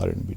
R&B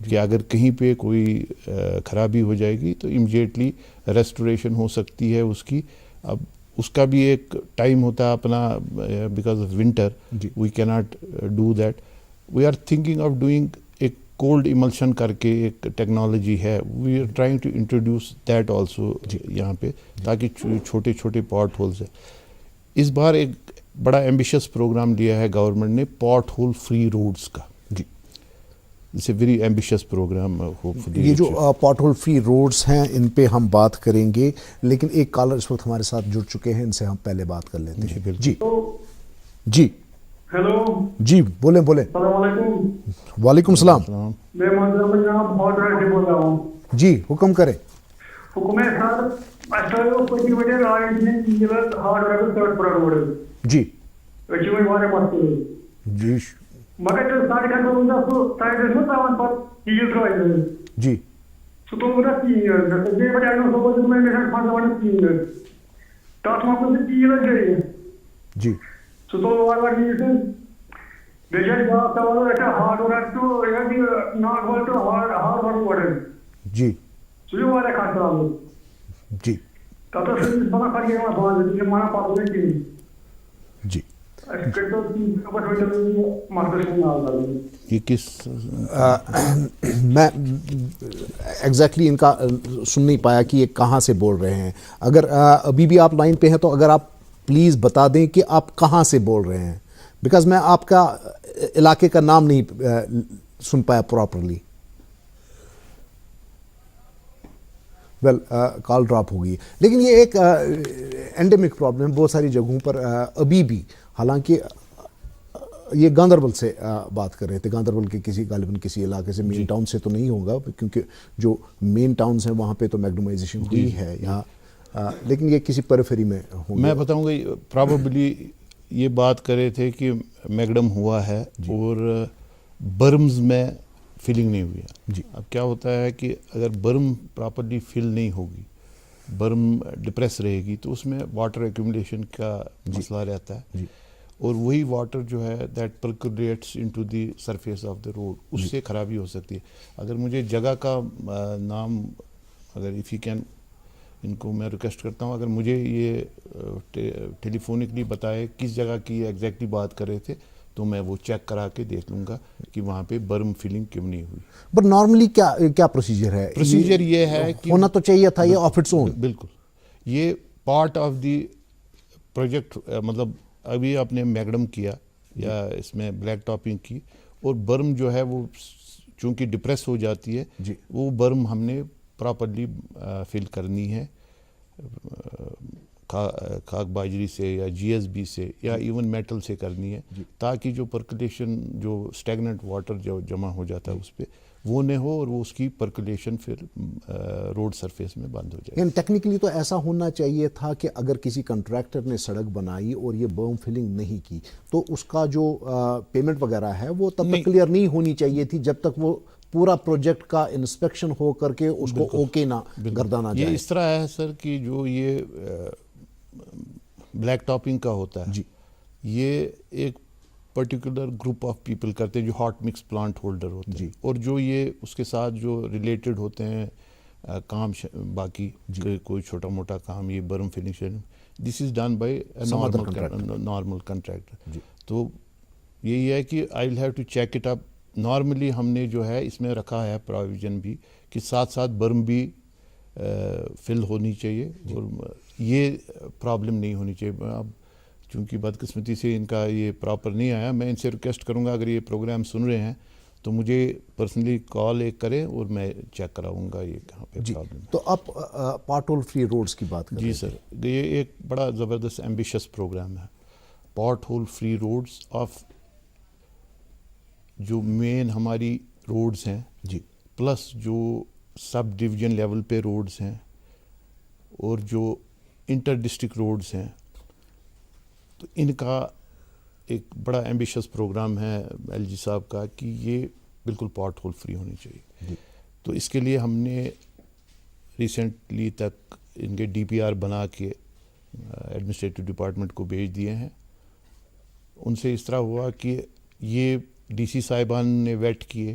کہ اگر کہیں پہ کوئی خرابی ہو جائے گی تو امیڈیٹلی ریسٹوریشن ہو سکتی ہے اس کی. اب اس کا بھی ایک ٹائم ہوتا ہے اپنا, because of winter we can not do that. We are thinking of doing ایک کولڈ ایملشن کر کے ایک ٹیکنالوجی ہے, we are trying to introduce that also یہاں پہ, تاکہ چھوٹے چھوٹے پاٹ ہولز ہیں. اس بار ایک بڑا ایمبیشس پروگرام لیا ہے گورنمنٹ نے, پاٹ ہول فری روڈز کا. It's a very ambitious program. یہ جو پاٹ ہول فری روڈز ہیں ان پہ ہم بات کریں گے, لیکن ایک کالر اس وقت ہمارے ساتھ جڑ چکے ہیں, ان سے ہم پہلے بات کر لیتے ہیں. جی جی ہیلو جی بولیں بولیں. السلام علیکم. وعلیکم السلام. میں محترم جناب ہارڈ ورک سے بول رہا ہوں. جی حکم کریں. حکم ہے سر, اسٹائل پٹی وجہ رائٹ نے یہ ہارڈ ورک تھرڈ پر روڈ. جی اچھی وہی والے مسئلے. جی مگر جو ساڑھے گھنٹہ ہوتا تو ساڑھے دس میں تاون پر چیز رائے. جی سو تو وہ تین یہ بجائے نو سو میں میرے پانچ والا تین تاس میں کو تین لگ گئی. جی سو تو والا ریزن بیجا جا سوال ہے ہارڈ ورک تو یہ ناٹ ول تو ہارڈ ورک ورڈ. جی سو یہ والے خاصا جی تو سے بنا کر کے بات ہے مانا پاس ہے کہ جی یہ کس میں ایگزیکٹلی ان کا سن نہیں پایا کہ یہ کہاں سے بول رہے ہیں. اگر ابھی بھی آپ لائن پہ ہیں تو اگر آپ پلیز بتا دیں کہ آپ کہاں سے بول رہے ہیں, بیکاز میں آپ کا علاقے کا نام نہیں سن پایا پراپرلی. ویل کال ڈراپ ہوگی, لیکن یہ ایک اینڈیمک پرابلم بہت ساری جگہوں پر ابھی بھی. حالانکہ یہ گاندربل سے بات کر رہے تھے, گاندربل کے کسی غالباً کسی علاقے سے, مین ٹاؤن سے تو نہیں ہوگا کیونکہ جو مین ٹاؤنز ہیں وہاں پہ تو میگڈومائزیشن ہوئی ہے یہاں, لیکن یہ کسی پیریفری میں ہوں. میں بتاؤں گا پرابیبلی یہ بات کر رہے تھے کہ میگڈم ہوا ہے اور برمز میں فلنگ نہیں ہوئی ہے. جی اب کیا ہوتا ہے کہ اگر برم پراپرلی فل نہیں ہوگی, برم ڈپریس رہے گی, تو اس میں واٹر ایکومولیشن کا مسئلہ رہتا ہے, اور وہی واٹر جو ہے that percolates into the surface of the road, اس سے خرابی ہو سکتی ہے. اگر مجھے جگہ کا نام, اگر اف یو کین, ان کو میں ریکویسٹ کرتا ہوں اگر مجھے یہ ٹیلی فونکلی بتائے کس جگہ کی ایگزیکٹلی بات کر رہے تھے, تو میں وہ چیک کرا کے دیکھ لوں گا کہ وہاں پہ برم فلنگ کیوں نہیں ہوئی. بٹ نارملی کیا پروسیجر ہے؟ پروسیجر یہ ہے کہ ہونا تو چاہیے تھا یہ آف اٹس اون. بالکل, یہ پارٹ آف دی پروجیکٹ. مطلب ابھی آپ نے میگڈم کیا یا اس میں بلیک ٹاپنگ کی, اور برم جو ہے وہ چونکہ ڈپریس ہو جاتی ہے, وہ برم ہم نے پراپرلی فل کرنی ہے خاک باجری سے یا جی ایس بی سے یا ایون میٹل سے کرنی ہے, تاکہ جو پرکولیشن, جو اسٹیگننٹ واٹر جو جمع ہو جاتا ہے اس پہ, وہ نہ ہو, اور وہ اس کی پرکولیشن پھر روڈ سرفیس میں بند ہو جائے. یعنی ٹیکنیکلی تو ایسا ہونا چاہیے تھا کہ اگر کسی کنٹریکٹر نے سڑک بنائی اور یہ برم فلنگ نہیں کی تو اس کا جو پیمنٹ وغیرہ ہے وہ تب تک کلیئر نہیں ہونی چاہیے تھی جب تک وہ پورا پروجیکٹ کا انسپیکشن ہو کر کے اس کو اوکے نہ گردانا جائے. یہ اس طرح ہے سر کہ جو یہ بلیک ٹاپنگ کا ہوتا ہے, یہ ایک پرٹیکولر گروپ آف پیپل کرتے ہیں جو ہاٹ مکس پلانٹ ہولڈر ہوتے ہیں, اور جو یہ اس کے ساتھ جو ریلیٹڈ ہوتے ہیں کام, باقی کوئی چھوٹا موٹا کام, یہ berm finishing, this is done by normal contractor. تو یہی ہے کہ I will have to check it up. Normally ہم نے جو ہے اس میں رکھا ہے پروویژن بھی کہ ساتھ ساتھ برم بھی فل ہونی چاہیے, اور یہ پرابلم نہیں ہونی چاہیے. اب چونکہ بدقسمتی سے ان کا یہ پراپر نہیں آیا, میں ان سے ریکویسٹ کروں گا اگر یہ پروگرام سن رہے ہیں تو مجھے پرسنلی کال ایک کریں اور میں چیک کراؤں گا یہ کہاں پہ پرابلم. تو آپ پاٹ ہول فری روڈز کی بات کریں. جی سر, یہ ایک بڑا زبردست ایمبیشس پروگرام ہے, پاٹ ہول فری روڈز آف جو مین ہماری روڈز ہیں, پلس جو سب ڈویژن لیول پہ روڈز ہیں, اور جو انٹر ڈسٹرکٹ روڈز ہیں, تو ان کا ایک بڑا ایمبیشس پروگرام ہے ایل جی صاحب کا کہ یہ بالکل پاٹ ہول فری ہونی چاہیے. تو اس کے لیے ہم نے ریسنٹلی تک ان کے ڈی پی آر بنا کے ایڈمنسٹریٹو ڈپارٹمنٹ کو بھیج دیے ہیں. ان سے اس طرح ہوا کہ یہ ڈی سی صاحبان نے ویٹ کیے,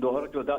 2014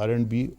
R&B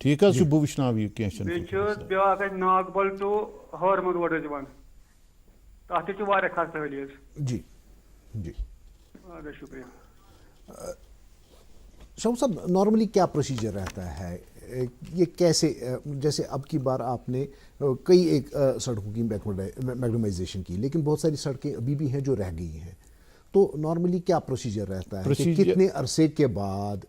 ٹھیک ہے صبح وشناو یہ کینٛہہ چھُنہٕ بیٚیہِ چھُ بیٛاکھ اَسہِ ناگبل ٹُو ہٲرمہٕ روڈ حظ یِوان تَتھ تہِ چھُ واریاہ خستہٕ حٲلی حظ. جی جی اَدٕ حظ شُکریہ. شاہ صاحب نارملی کیا پروسیجر رہتا ہے یہ کیسے جیسے اب کی بار آپ نے کئی ایک سڑکوں کی میگنمائزیشن کی لیکن بہت ساری سڑکیں ابھی بھی ہیں جو رہ گئی ہیں تو نارملی کیا پروسیجر رہتا ہے کہ کتنے عرصے کے بعد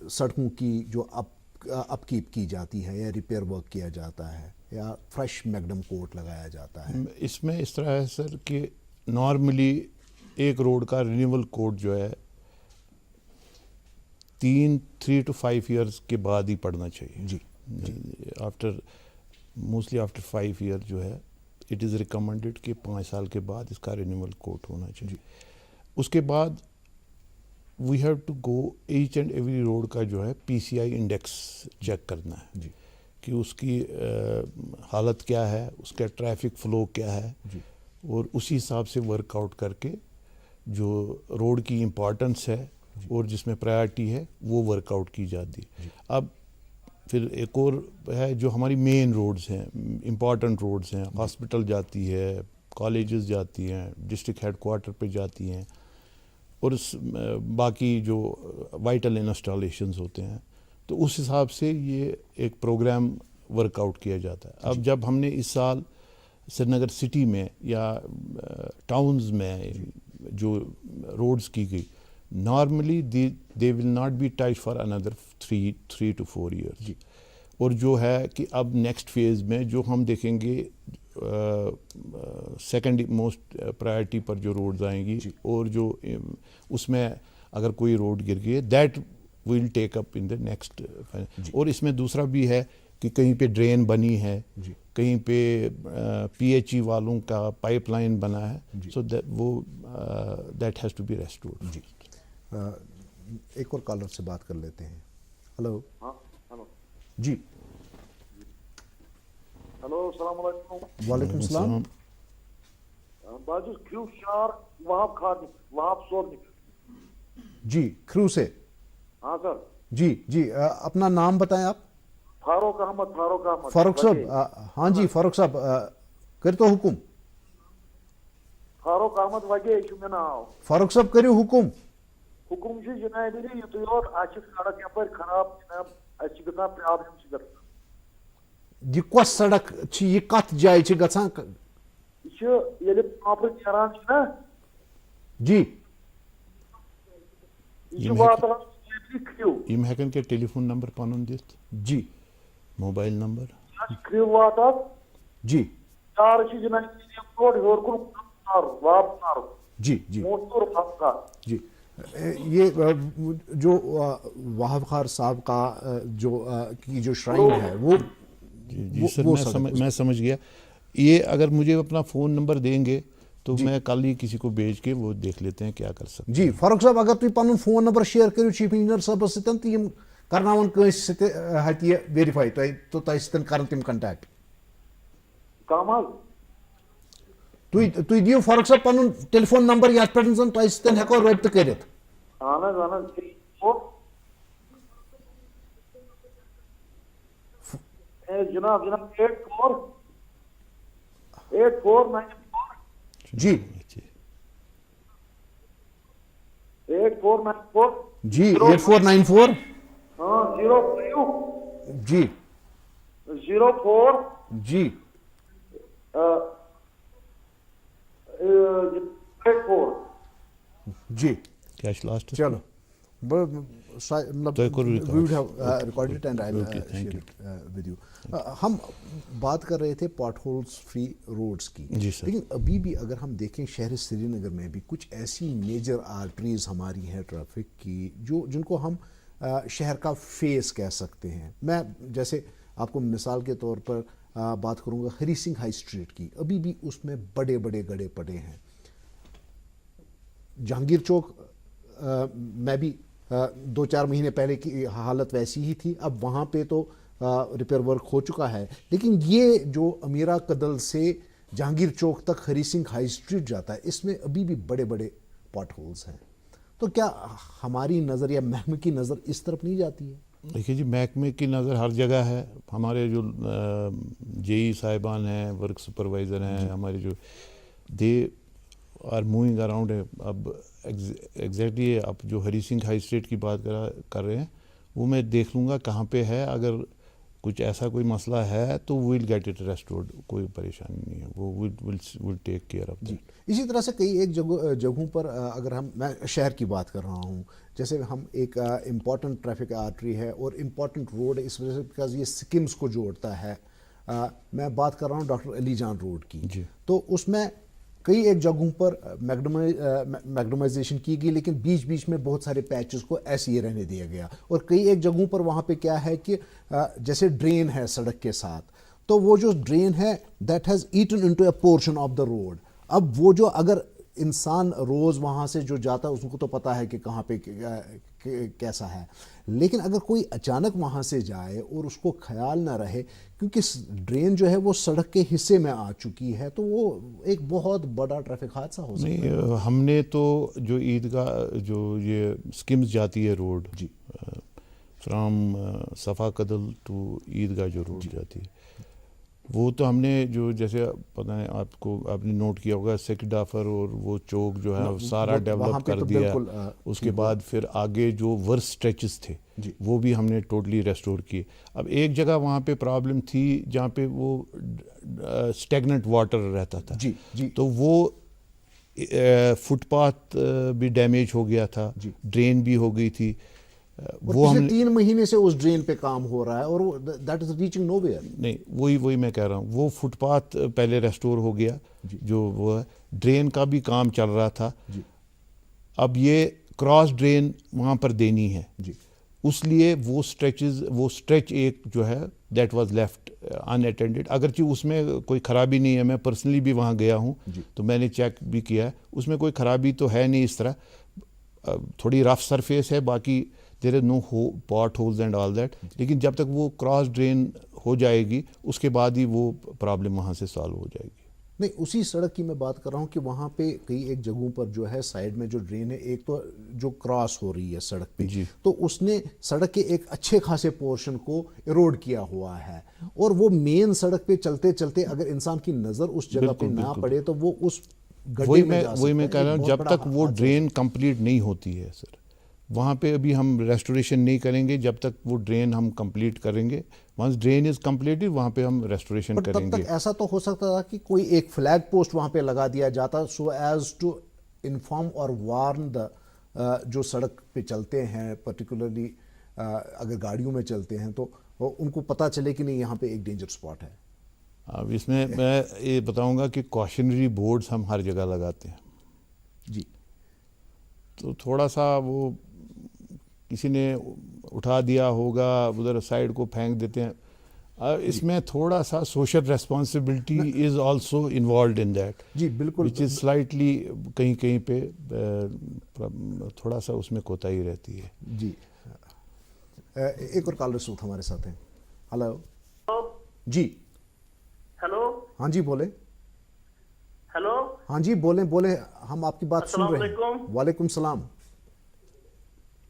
سڑکوں کی جو اپ کیپ کی جاتی ہے یا ریپیئر ورک کیا جاتا ہے یا فریش میگنم کوٹ لگایا جاتا ہے؟ اس میں اس طرح ہے سر کہ نارملی ایک روڈ کا رینیول کوڈ جو ہے 3 to 5 ایئرس کے بعد ہی پڑھنا چاہیے. جی موسٹلی آفٹر 5 ایئر جو ہے اٹ از ریکمینڈیڈ کہ 5 سال کے بعد اس کا رینیول کوٹ ہونا چاہیے. اس کے بعد we have to go each and every road کا جو ہے PCI انڈیکس چیک کرنا ہے جی کہ اس کی حالت کیا ہے, اس کا ٹریفک فلو کیا ہے, اور اسی حساب سے ورک آؤٹ کر کے جو روڈ کی امپورٹنس ہے اور جس میں پرائرٹی ہے وہ ورک آؤٹ کی جاتی ہے. اب پھر ایک اور ہے جو ہماری مین روڈز ہیں, امپورٹنٹ روڈز ہیں, ہاسپٹل جاتی ہے, کالجز جاتی ہیں, ڈسٹرکٹ ہیڈ کوارٹر پہ جاتی ہیں, اور باقی جو وائٹل انسٹالیشنز ہوتے ہیں, تو اس حساب سے یہ ایک پروگرام ورک آؤٹ کیا جاتا ہے. اب جب ہم نے اس سال سری نگر سٹی میں یا ٹاؤنز میں جو روڈز کی گئی, normally they will not be touch for اندر 3 to 4 ایئرس. اور جو ہے کہ اب نیکسٹ فیز میں جو ہم دیکھیں گے سیکنڈ موسٹ پرائرٹی پر جو روڈز آئیں گی, اور جو اس میں اگر کوئی روڈ گر گئی that will take up in the next. اور اس میں دوسرا بھی ہے کہ کہیں پہ ڈرین بنی ہے, کہیں پہ PHE والوں کا پائپ لائن بنا ہے, سو وہ that has to be restored. جی ایک اور کالر سے بات کر لیتے ہیں. ہلو. جی ہلو السلام علیکم. وعلیکم السلام. بس کھیو شار وہاب خان وہاب سورنک. جی کھرو سے. ہاں سر. جی جی اپنا نام بتائیں آپ. فاروق احمد. فاروق صاحب. ہاں جی فاروق صاحب کر تو حکم. فاروق احمد وگے میں ناو. فاروق صاحب کریو حکم. حکم سے جناب یہ یور اچھا سڑک یپر خراب جناب اچھا گژھان پرابلم چھ گژھان. یہ کس سڑک چھ یہ کت جائے چھ گژھان؟ یہ ییٚلہِ پاپر نیران چھ نا. جی یہ واتان کھیو. یم ہیکن کہ ٹیلی فون نمبر پنن دتھ. جی موبائل نمبر. کھیو واتان. جی چار چھ جناب روڈ ہور کن واپس مارو. جی جی موٹر پھسا. جی یہ جو وہاب خان صاحب کا جو کی جو شرائن ہے وہ جی سر میں سمجھ گیا. یہ اگر مجھے اپنا فون نمبر دیں گے تو میں کل ہی کسی کو بھیج کے وہ دیکھ لیتے ہیں کیا کر سکتے ہیں. جی فاروق صاحب اگر تھی پن فون نمبر شیئر کرو چیف انجینئر صاحب ستن تو یم کرناون کنس ہت یہ ویریفائی تو تہ ستن کرن تم کنٹیکٹ. کم حظ. تھی دیو فاروق صاحب پن ٹیلی فون نمبر یت پہ زن تہ ستن ہیکو رابطہ کرت. اہن حظ جناب 8494. جی 8494. جی 8494. ہاں 05. جی 04. جی 84. جی کیش لاسٹ. چلو ہم بات کر رہے تھے پاٹ ہولز فری روڈز کی. لیکن ابھی بھی اگر ہم دیکھیں شہر سری نگر میں بھی کچھ ایسی میجر آرٹریز ہماری ہیں ٹریفک کی جن کو ہم شہر کا فیس کہہ سکتے ہیں. میں جیسے آپ کو مثال کے طور پر بات کروں گا ہری سنگھ ہائی اسٹریٹ کی. ابھی بھی اس میں بڑے بڑے گڑھے پڑے ہیں. جہانگیر چوک میں بھی 2-4 مہینے پہلے کی حالت ویسی ہی تھی. اب وہاں پہ تو ریپیئر ورک ہو چکا ہے. لیکن یہ جو امیرا کدل سے جہانگیر چوک تک ہری سنگھ ہائی اسٹریٹ جاتا ہے اس میں ابھی بھی بڑے بڑے پاٹ ہولز ہیں. تو کیا ہماری نظر یا محکمے کی نظر اس طرف نہیں جاتی ہے؟ دیکھیے جی محکمے کی نظر ہر جگہ ہے. ہمارے جو جے صاحبان ہیں, ورک سپروائزر ہیں ہمارے, جو دے آر موونگ اراؤنڈ. اب ایگزیکٹلی آپ جو ہری سنگھ ہائی اسٹریٹ کی بات کر رہے ہیں وہ میں دیکھ لوں گا کہاں پہ ہے. اگر کچھ ایسا کوئی مسئلہ ہے تو ویل گیٹ اٹ ریسٹورڈ, کوئی پریشانی نہیں ہے, وہ ول ٹیک کیئر آف دیٹ. اسی طرح سے کئی ایک جگہوں پر اگر میں شہر کی بات کر رہا ہوں, جیسے ہم ایک امپورٹنٹ ٹریفک آرٹری ہے اور امپورٹنٹ روڈ ہے اس وجہ سے بیکاز یہ سکمز کو جوڑتا ہے. میں بات کر رہا ہوں ڈاکٹر علی جان روڈ کی, تو اس میں کئی ایک جگہوں پر میگڈمائزیشن کی گئی, لیکن بیچ بیچ میں بہت سارے پیچز کو ایسے ہی رہنے دیا گیا. اور کئی ایک جگہوں پر وہاں پہ کیا ہے کہ جیسے ڈرین ہے سڑک کے ساتھ, تو وہ جو ڈرین ہے that has eaten into a portion of the road. اب وہ جو اگر انسان روز وہاں سے جو جاتا ہے اس کو تو پتا ہے کہ کہاں پہ کیسا ہے, لیکن اگر کوئی اچانک وہاں سے جائے اور اس کو خیال نہ رہے کیونکہ ڈرین جو ہے وہ سڑک کے حصے میں آ چکی ہے, تو وہ ایک بہت بڑا ٹریفک حادثہ ہو سکتا ہے. نہیں, ہم نے تو جو عیدگاہ جو یہ اسکمز جاتی ہے روڈ فرام صفا قدل ٹو عیدگاہ جو روڈ جاتی ہے, وہ تو ہم نے جو جیسے پتہ ہے آپ کو, آپ نے نوٹ کیا ہوگا سکھ ڈافر اور وہ چوک جو ہے سارا ڈیولپ کر دیا. اس کے بعد پھر آگے جو ورس اسٹریچز تھے وہ بھی ہم نے ٹوٹلی ریسٹور کیے. اب ایک جگہ وہاں پہ پرابلم تھی جہاں پہ وہ اسٹیگننٹ واٹر رہتا تھا, تو وہ فٹ پاتھ بھی ڈیمیج ہو گیا تھا, ڈرین بھی ہو گئی تھی. وہ ہم 3 مہینے سے اس ڈرین پہ کام ہو رہا ہے اور that is reaching nowhere. نہیں, وہی میں کہہ رہا ہوں, وہ فٹ پاتھ پہلے ریسٹور ہو گیا, جو وہ ڈرین کا بھی کام چل رہا تھا. اب یہ کراس ڈرین وہاں پر دینی ہے, اس لیے وہ اسٹریچ ایک جو ہے that was left in attended. اگرچہ اس میں کوئی خرابی نہیں ہے, میں پرسنلی بھی وہاں گیا ہوں تو میں نے چیک بھی کیا ہے, اس میں کوئی خرابی تو ہے نہیں. اس طرح تھوڑی رف سرفیس ہے, باقی دیر از نو پاٹ ہولز اینڈ آل دیٹ. لیکن جب تک وہ کراس ڈرین ہو جائے گی اس کے بعد ہی وہ پرابلم وہاں سے سالو ہو جائے گی. نہیں, اسی سڑک کی میں بات کر رہا ہوں کہ وہاں پہ کئی ایک جگہوں پر جو ہے سائڈ میں جو ڈرین ہے, ایک تو جو کراس ہو رہی ہے سڑک پہ, تو اس نے سڑک کے ایک اچھے خاصے پورشن کو ایروڈ کیا ہوا ہے, اور وہ مین سڑک پہ چلتے چلتے اگر انسان کی نظر اس جگہ پہ نہ پڑے تو وہ اس گڈھے میں جا سکتا ہے. وہی میں کہہ رہا ہوں, جب تک وہ ڈرین کمپلیٹ نہیں ہوتی ہے سر, وہاں پہ ابھی ہم ریسٹوریشن نہیں کریں گے جب تک وہ ڈرین ہم کمپلیٹ کریں گے. ونس ڈرین از کمپلیٹڈ وہاں پہ ہم ریسٹوریشن کریں گے. تب تک ایسا تو ہو سکتا تھا کہ کوئی ایک فلیگ پوسٹ وہاں پہ لگا دیا جاتا, سو ایز ٹو انفارم اور وارن دا جو سڑک پہ چلتے ہیں, پرٹیکولرلی اگر گاڑیوں میں چلتے ہیں تو ان کو پتہ چلے کہ نہیں یہاں پہ ایک ڈینجر اسپاٹ ہے. اب اس میں یہ بتاؤں گا کہ کوشنری بورڈز ہم ہر جگہ لگاتے ہیں, تو تھوڑا سا وہ کسی نے اٹھا دیا ہوگا, ادھر سائڈ کو پھینک دیتے ہیں. اس میں تھوڑا سا social responsibility is also involved in that. جی بالکل, وچ از سلائٹلی کہیں پہ تھوڑا سا اس میں کوتاہی رہتی ہے. جی, ایک اور کالر سوت ہمارے ساتھ ہیں. ہلو جی. ہلو, ہاں جی بولیں. ہلو, ہاں جی بولیں, ہم آپ کی بات سن رہے ہیں. وعلیکم السلام.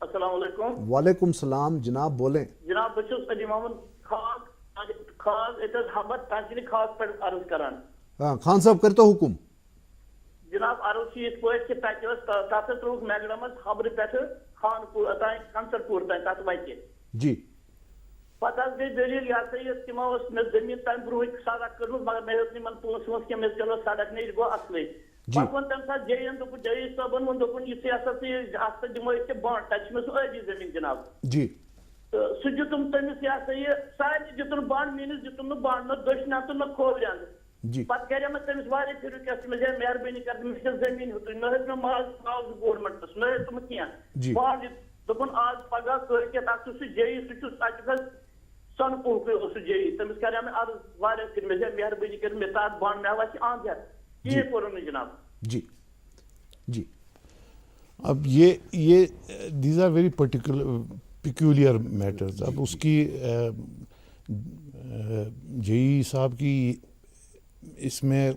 السلام علیکم. وعلیکم السلام جناب, بولیں. جناب بس علی محمد خاص اتز حبت تحصیل خاص پر عرض کران. ہاں خان صاحب کرتا حکم. جناب عرض یہ پہ پیکس تک تروک میگڈمس خبر پہ خان پور تین کنسر پور تین تک وتہ. جی. پتہ گئی دلیل یہ سا یہ تمو مے زمین تمہ برونٛہہ سڑک کٔرمٕژ مگر مےٚ ہیوٚک نہٕ یِمن پونٛسہٕ وونٛسہٕ کینٛہہ مےٚ چلو سڑک نیرِ گوٚو اصلٕے. پتہٕ ووٚن تمہِ ساتہٕ جے ین دوٚپُن جے صٲبن ووٚن دوٚپُن یُتھُے ہسا ژٕ اتھ سۭتۍ دِمو أسۍ ژےٚ بانٛڈ, تتہِ چھِ مےٚ سُہ ٲبی زٔمیٖن جناب. جی. تہٕ سُہ دِتُم تٔمِس یہ سا یہِ سارنٕے دِتُن بانٛڈ, میٲنِس دِتُم نہٕ بانٛڈ, نہ دٔچھنہِ اَنٛدٕ نہ کھوورِ اَنٛدٕ. پتہٕ کرے مےٚ تٔمِس واریاہ پھِرِ رِکویسٹ, مےٚ دوٚپ مہربٲنی کٔرِتھ مےٚ چھِ زٔمیٖن ہیوٚتُے, نہ ہیوٚت مےٚ معاوضہٕ گورمنٹس, نہ ہیوٚت تِمہٕ کینٛہہ. بانٛڈ دوٚپُن آز پگاہ کٲلۍکٮ۪تھ اکھ چھُ سُہ جے سُہ چھُ تتہِ حظ سۄنہٕ پوٗرکُے اوس سُہ جے, تٔمِس کرے مےٚ عرض واریاہ پھِرِ, مےٚ دوٚپ مہربٲنی کٔرِتھ مےٚ تار بانٛڈ, مےٚ واتہِ آنٛد ہٮ۪تھ, کِہیٖنۍ کوٚرُن نہٕ جناب. جی جی. اب یہ these are very peculiar matters. اب اس کی جے ای صاحب کی اس میں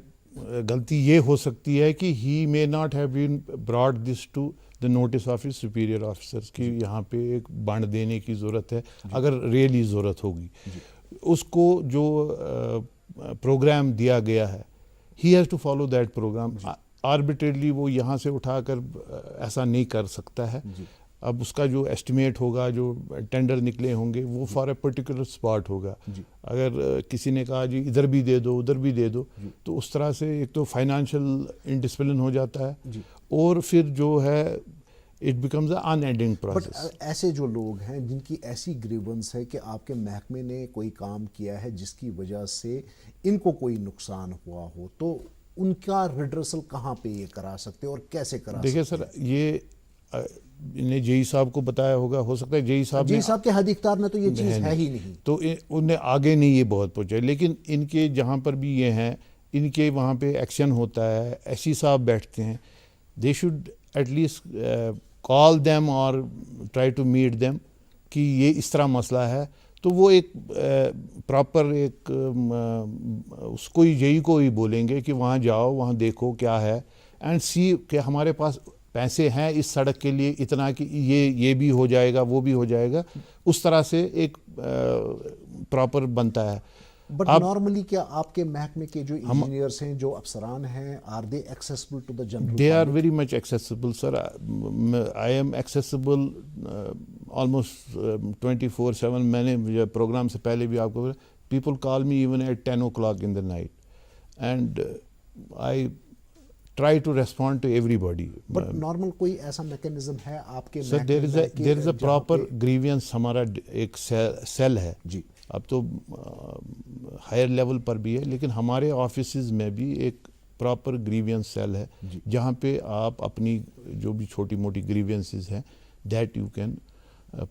غلطی یہ ہو سکتی ہے کہ he may not have been brought this to the notice of his superior officers کہ یہاں پہ ایک بانڈ دینے کی ضرورت ہے اگر ریئلی ضرورت ہوگی. اس کو جو پروگرام دیا گیا ہے he has to follow that program. arbitrarily وہ یہاں سے اٹھا کر ایسا نہیں کر سکتا ہے. اب اس کا جو ایسٹیمیٹ ہوگا, جو ٹینڈر نکلے ہوں گے, وہ فار اے پرٹیکولر اسپاٹ ہوگا. اگر کسی نے کہا جی ادھر بھی دے دو ادھر بھی دے دو, تو اس طرح سے ایک تو فائنینشیل انڈسپلن ہو جاتا ہے, اور پھر جو ہے it becomes a in ending process. But ایسے جو لوگ ہیں جن کی ایسی گریونس ہے کہ آپ کے محکمے نے کوئی کام کیا ہے جس کی وجہ سے ان کو کوئی نقصان ہوا ہو, تو ان کا ریڈرسل کہاں پہ یہ کرا سکتے اور کیسے کرا سکتے؟ دیکھیں سر, یہ انہیں جے ای صاحب کو بتایا ہوگا, ہو سکتا ہے جے ای صاحب کے حد اختیار میں تو یہ چیز ہے ہی نہیں, تو انہیں آگے نہیں یہ بہت پہنچا. لیکن ان کے جہاں پر بھی یہ ہیں, ان کے وہاں پہ ایکشن ہوتا ہے, ایسی صاحب بیٹھتے ہیں, they should at least call them اور ٹرائی ٹو میٹ دیم کہ یہ اس طرح مسئلہ ہے. تو وہ ایک پراپر ایک اس کو جے ای کو ہی بولیں گے کہ وہاں جاؤ, وہاں دیکھو کیا ہے, اینڈ سی کہ ہمارے پاس پیسے ہیں اس سڑک کے لیے اتنا کہ یہ بھی ہو جائے گا وہ بھی ہو جائے گا. اس طرح سے ایک پراپر بنتا ہے. بٹ نارملی کیا آپ کے محکمے کے جو انجینئرس ہیں, جو افسران ہیں, are they accessible to the general? They are very much accessible sir. I am accessible almost 24/7. میں نے پروگرام سے پہلے بھی آپ کو people call me even at 10 o'clock in the night and I try to respond to everybody. But normal کوئی ایسا mechanism ہے آپ کے؟ Sir, there is a proper grievance. ہمارا ایک سیل ہے جی, اب تو ہائر لیول پر بھی ہے, لیکن ہمارے آفیسز میں بھی ایک پراپر گریوینس سیل ہے جہاں پہ آپ اپنی جو بھی چھوٹی موٹی گریوینسز ہیں that you can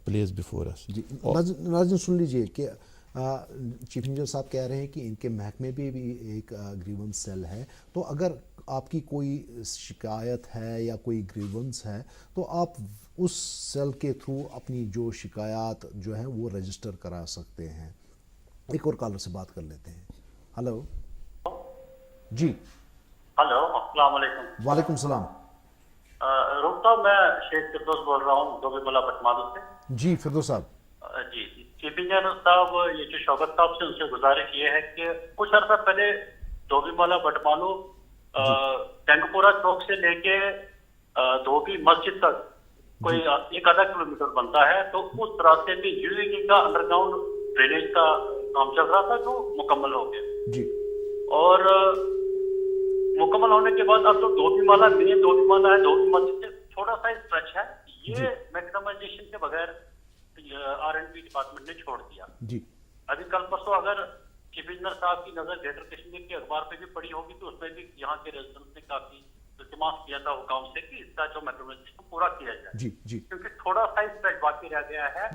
place before us. جی ناظرین سن لیجئے کہ چیف انجینئر صاحب کہہ رہے ہیں کہ ان کے محکمے بھی ایک گریونس سیل ہے, تو اگر آپ کی کوئی شکایت ہے یا کوئی گریونس ہے تو آپ اس سیل کے تھرو اپنی جو شکایات جو ہیں وہ رجسٹر کرا سکتے ہیں. ایک اور کالر سے بات کر لیتے ہیں. ہلو جی. ہلو السلام علیکم. وعلیکم السلام. رکتا میں شیخ فردوس بول رہا ہوں دوبی ملا بٹمالو سے. جی فردوس صاحب. جی چیف انجینئر صاحب, یہ جو شوکت صاحب سے ان سے گزارش یہ ہے کہ کچھ عرصہ پہلے دوبی ملا بٹمالو ٹینک پورا چوک سے لے کے دھوبی مسجد تک کوئی 1-آدھا کلومیٹر بنتا ہے, تو اس راستے میں یو کا انڈر گراؤنڈ ڈرینیج کا کام چل رہا تھا جو مکمل ہو گیا جی, اور مکمل ہونے کے بعد اب تو دھوبی مالا مین دھوبی مالا ہے, دھوبی مسجد سے تھوڑا سا اسٹریچ ہے, یہ میکنائزیشن کے بغیر R&B ڈپارٹمنٹ نے چھوڑ دیا جی. ابھی کل پرسوں اگر چیف انجینئر صاحب کی نظر گریٹر کشمیر کے اخبار پہ بھی پڑی ہوگی تو اس میں بھی یہاں کے ریزیڈنٹس نے کافی التماس کیا تھا حکام سے کہ اس کا جو میکنائزیشن پورا کیا جائے جی جی, کیونکہ تھوڑا سا اسٹریچ باقی رہ گیا ہے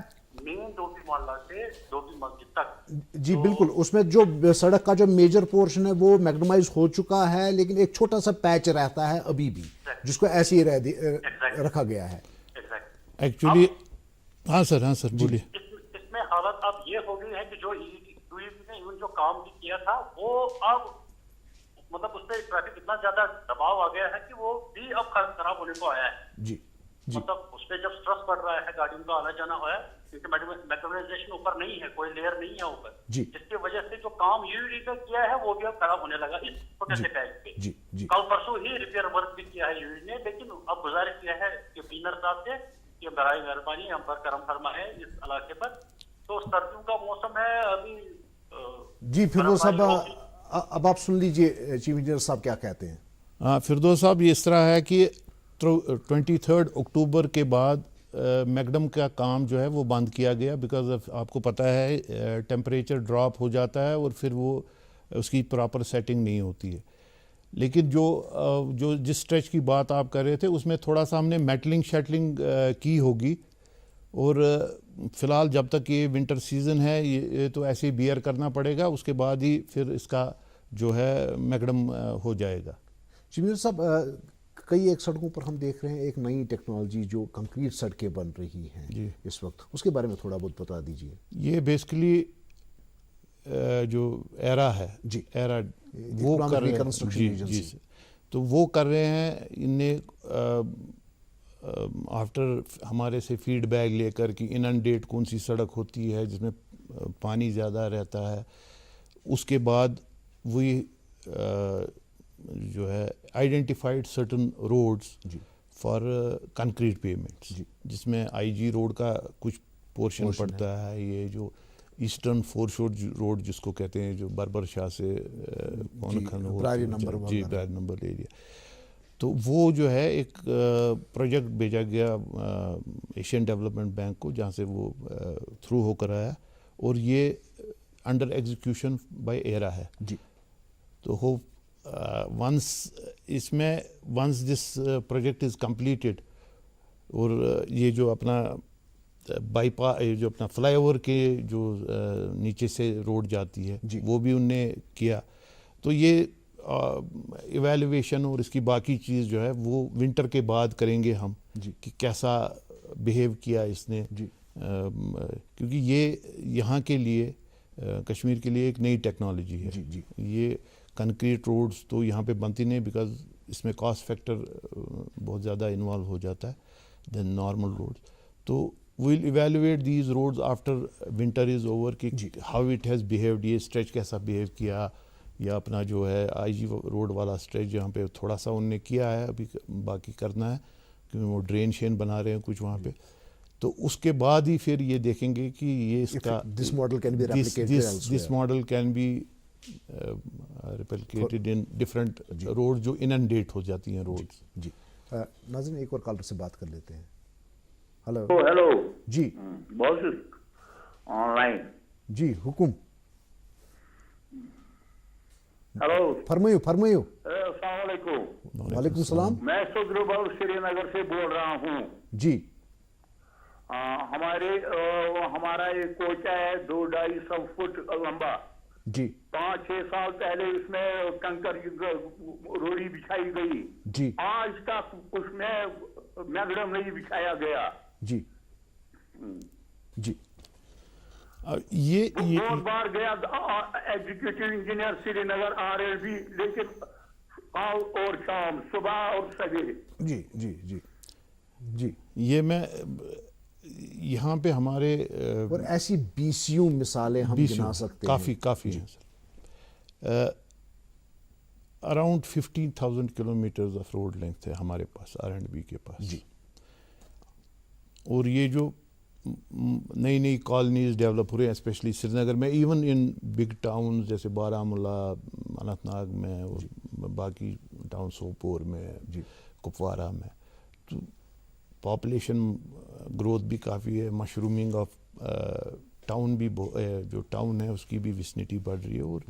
مین دھوبی محلہ سے دھوبی مسجد تک. جی بالکل, اس میں جو سڑک کا جو میجر پورشن ہے وہ میگنمائز ہو چکا ہے, لیکن ایک چھوٹا سا پیچ رہتا ہے ابھی بھی جس کو ایسے ہی رکھا گیا ہے ایکچولی. ہاں سر بولیے. اس میں حالت اب یہ ہو گئی ہے کہ جو نے جو کام بھی کیا تھا وہ اب مطلب اس پہ ٹریفک اتنا زیادہ دباؤ آ گیا ہے کہ وہ بھی اب خراب ہونے کو آیا ہے جی. مطلب اس پہ جب اسٹریس پڑ رہا ہے گاڑیوں کا آنا جانا ہوا ہے, کیونکہ میکنائزیشن اوپر نہیں ہے, کوئی لیئر نہیں ہے اوپر, جس کی وجہ سے جو کام کا کیا ہے وہ بھی اب خراب ہونے لگا اس چھوٹے سے پیچ پہ. کل پرسوں ہی ریپیئر ورک بھی کیا ہے نے, لیکن اب گزارش کیا ہے کہ پینر صاحب سے کہ برائے مہربانی ہم پر کرم فرما ہے اس علاقے پر. تو سردیوں کا موسم ہے ابھی جی. فردوس صاحب اب آپ سن لیجئے چیف انجینئر صاحب کیا کہتے ہیں. ہاں فردوس صاحب, یہ اس طرح ہے کہ 23 اکتوبر کے بعد میکڈم کا کام جو ہے وہ بند کیا گیا, بیکاز آپ کو پتہ ہے ٹیمپریچر ڈراپ ہو جاتا ہے اور پھر وہ اس کی پراپر سیٹنگ نہیں ہوتی ہے. لیکن جو جس اسٹریچ کی بات آپ کر رہے تھے اس میں تھوڑا سا ہم نے میٹلنگ شیٹلنگ کی ہوگی, اور فی الحال جب تک یہ ونٹر سیزن ہے یہ تو ایسے ہی بیئر کرنا پڑے گا, اس کے بعد ہی پھر اس کا جو ہے میکڈم ہو جائے گا. جمیل صاحب, کئی ایک سڑکوں پر ہم دیکھ رہے ہیں ایک نئی ٹیکنالوجی جو کنکریٹ سڑکیں بن رہی ہیں جی اس وقت, اس کے بارے میں تھوڑا بہت بتا دیجیے. یہ بیسکلی جو ایرا ہے جی, ایرا وہ کر رہے ہیں جی, تو وہ کر رہے ہیں. ان نے آفٹر ہمارے سے فیڈ بیک لے کر کہ اننڈیٹ کون سی سڑک ہوتی ہے جس میں پانی زیادہ رہتا ہے, اس کے بعد وہی جو ہے identified certain roads for concrete payments, جس میں آئی جی روڈ کا کچھ پورشن پڑتا ہے, یہ جو ایسٹرن فور شور روڈ جس کو کہتے ہیں جو بربر شاہ سے پرائیوری نمبر ایریا, تو وہ جو ہے ایک پروجیکٹ بھیجا گیا ایشین ڈیولپمنٹ بینک کو جہاں سے وہ تھرو ہو کر آیا, اور یہ انڈر ایگزیکیوشن بائی ایرا ہے. تو ہوپ ونس اس میں once this project is completed, اور یہ جو اپنا جو اپنا فلائی اوور کے جو نیچے سے روڈ جاتی ہے وہ بھی ان نے کیا, تو یہ ایویلویشن اور اس کی باقی چیز جو ہے وہ ونٹر کے بعد کریں گے ہم کہ کیسا بیہیو کیا اس نے, کیونکہ یہ یہاں کے لیے کشمیر کے لیے ایک نئی ٹیکنالوجی ہے. یہ کنکریٹ روڈز تو یہاں پہ بنتی نہیں, بیکاز اس میں کاسٹ فیکٹر بہت زیادہ انوالو ہو جاتا ہے دین نارمل روڈز. تو we'll evaluate these roads after winter is over کہ how it has behaved, یہ اسٹریچ کیسا بیہیو کیا, یا اپنا جو ہے آئی جی روڈ والا اسٹریچ جہاں پہ تھوڑا سا ان نے کیا ہے, ابھی باقی کرنا ہے کیونکہ وہ ڈرین شین بنا رہے ہیں کچھ وہاں پہ. تو اس کے بعد ہی پھر یہ دیکھیں گے کہ یہ اس کا this model can be replicated elsewhere. This model can be replicated in different roads جو inundate ہو جاتی ہیں roads. جی ناظرین ایک اور کالر سے بات کر لیتے ہیں. ہلو ہیلو جی باس آن لائن جی حکم ہلو فرمائیو. السلام علیکم. وعلیکم السلام. میں صدر بل سری نگر سے بول رہا ہوں. جی ہمارا ایک کوچا ہے 2-2.5 فٹ لمبا. جی 5-6 سال پہلے اس میں کنکر روڑی بچھائی گئی. جی آج تک اس میں میگڈم نہیں بچھایا گیا. جی جی یہ بہت بار گیا ایگزیکٹو انجینئر سری نگر RLB, لیکن اور شام صبح اور سویرے. جی جی جی جی یہ میں یہاں پہ ہمارے اور ایسی 20 مثالیں ہم گنا سکتے ہیں. کافی ہیں sir. Around 15,000 kilometres of road length ہے ہمارے پاس R&B کے پاس. جی اور یہ جو نئی کالونیز ڈیولپ ہو رہی ہیں اسپیشلی سری نگر میں, ایون ان بگ ٹاؤنز جیسے بارہمولہ, اننت ناگ میں, اور باقی ٹاؤن سوپور میں, کپوارہ میں, تو پاپولیشن گروتھ بھی کافی ہے. مشرومنگ آف ٹاؤن بھی جو ٹاؤن ہے اس کی بھی وسنٹی بڑھ رہی ہے, اور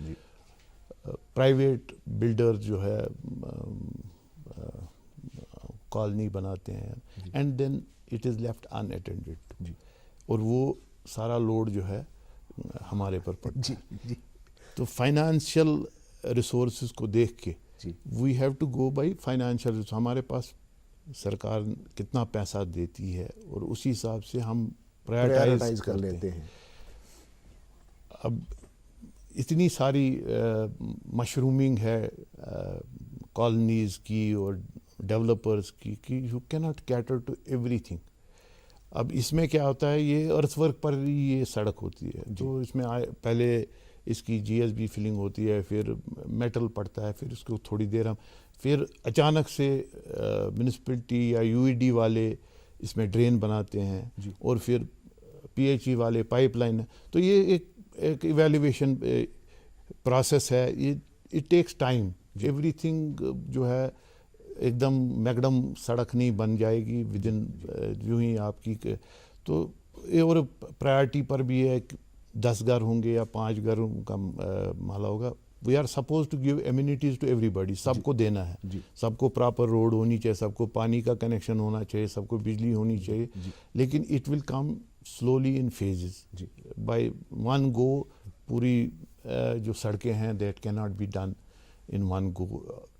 پرائیویٹ بلڈر جو ہے کالونی بناتے ہیں, and then it is left unattended, اور وہ سارا لوڈ جو ہے ہمارے پر پڑتا ہے. تو فائنانشیل ریسورسز کو دیکھ کے we have to go by financial. ہمارے پاس سرکار کتنا پیسہ دیتی ہے اور اسی حساب سے ہم پرائیورٹائز کر لیتے ہیں. اب اتنی ساری مشرومنگ ہے کالونیز کی اور ڈیولپرز کی کہ you can not cater to everything. اب اس میں کیا ہوتا ہے, یہ ارتھ ورک پر ہی یہ سڑک ہوتی ہے, تو اس میں پہلے اس کی GSB فلنگ ہوتی ہے, پھر میٹل پڑتا ہے, پھر اس کو تھوڑی دیر ہم پھر اچانک سے میونسپلٹی یا UED والے اس میں ڈرین بناتے ہیں, اور پھر PHE والے پائپ لائن. تو یہ ایک ایویلیویشن پروسیس ہے. یہ it takes time. Every thing جو ہے ایک دم میگڈم سڑک نہیں بن جائے گی ود ان جو ہی آپ کی. تو اور پرائرٹی پر بھی ہے 10 گھر ہوں گے یا 5 گھروں کا مالا ہوگا. We are suppose to give amenities to ایوری بڈی. سب کو دینا ہے, سب کو پراپر روڈ ہونی چاہیے, سب کو پانی کا کنیکشن ہونا چاہیے, سب کو بجلی ہونی چاہیے, لیکن it will come slowly in phases. By one go پوری جو سڑکیں ہیں that can not be done in one go.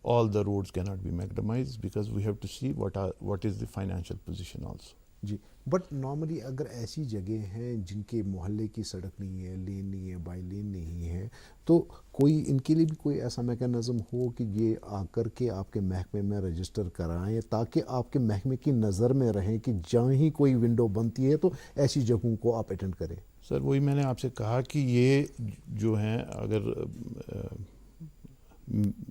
All the roads cannot be macadamized because we have to see what is the financial position also. جی but normally اگر ایسی جگہ ہیں جن کے محلے کی سڑک نہیں ہے, لین نہیں ہے, بائی لین نہیں ہے, تو کوئی ان کے لیے بھی کوئی ایسا میکانزم ہو کہ یہ آ کر کے آپ کے محکمے میں رجسٹر کرائیں تاکہ آپ کے محکمے کی نظر میں رہیں کہ جہاں ہی کوئی ونڈو بنتی ہے تو ایسی جگہوں کو آپ اٹینڈ کریں. سر وہی میں نے آپ سے کہا کہ یہ جو ہیں اگر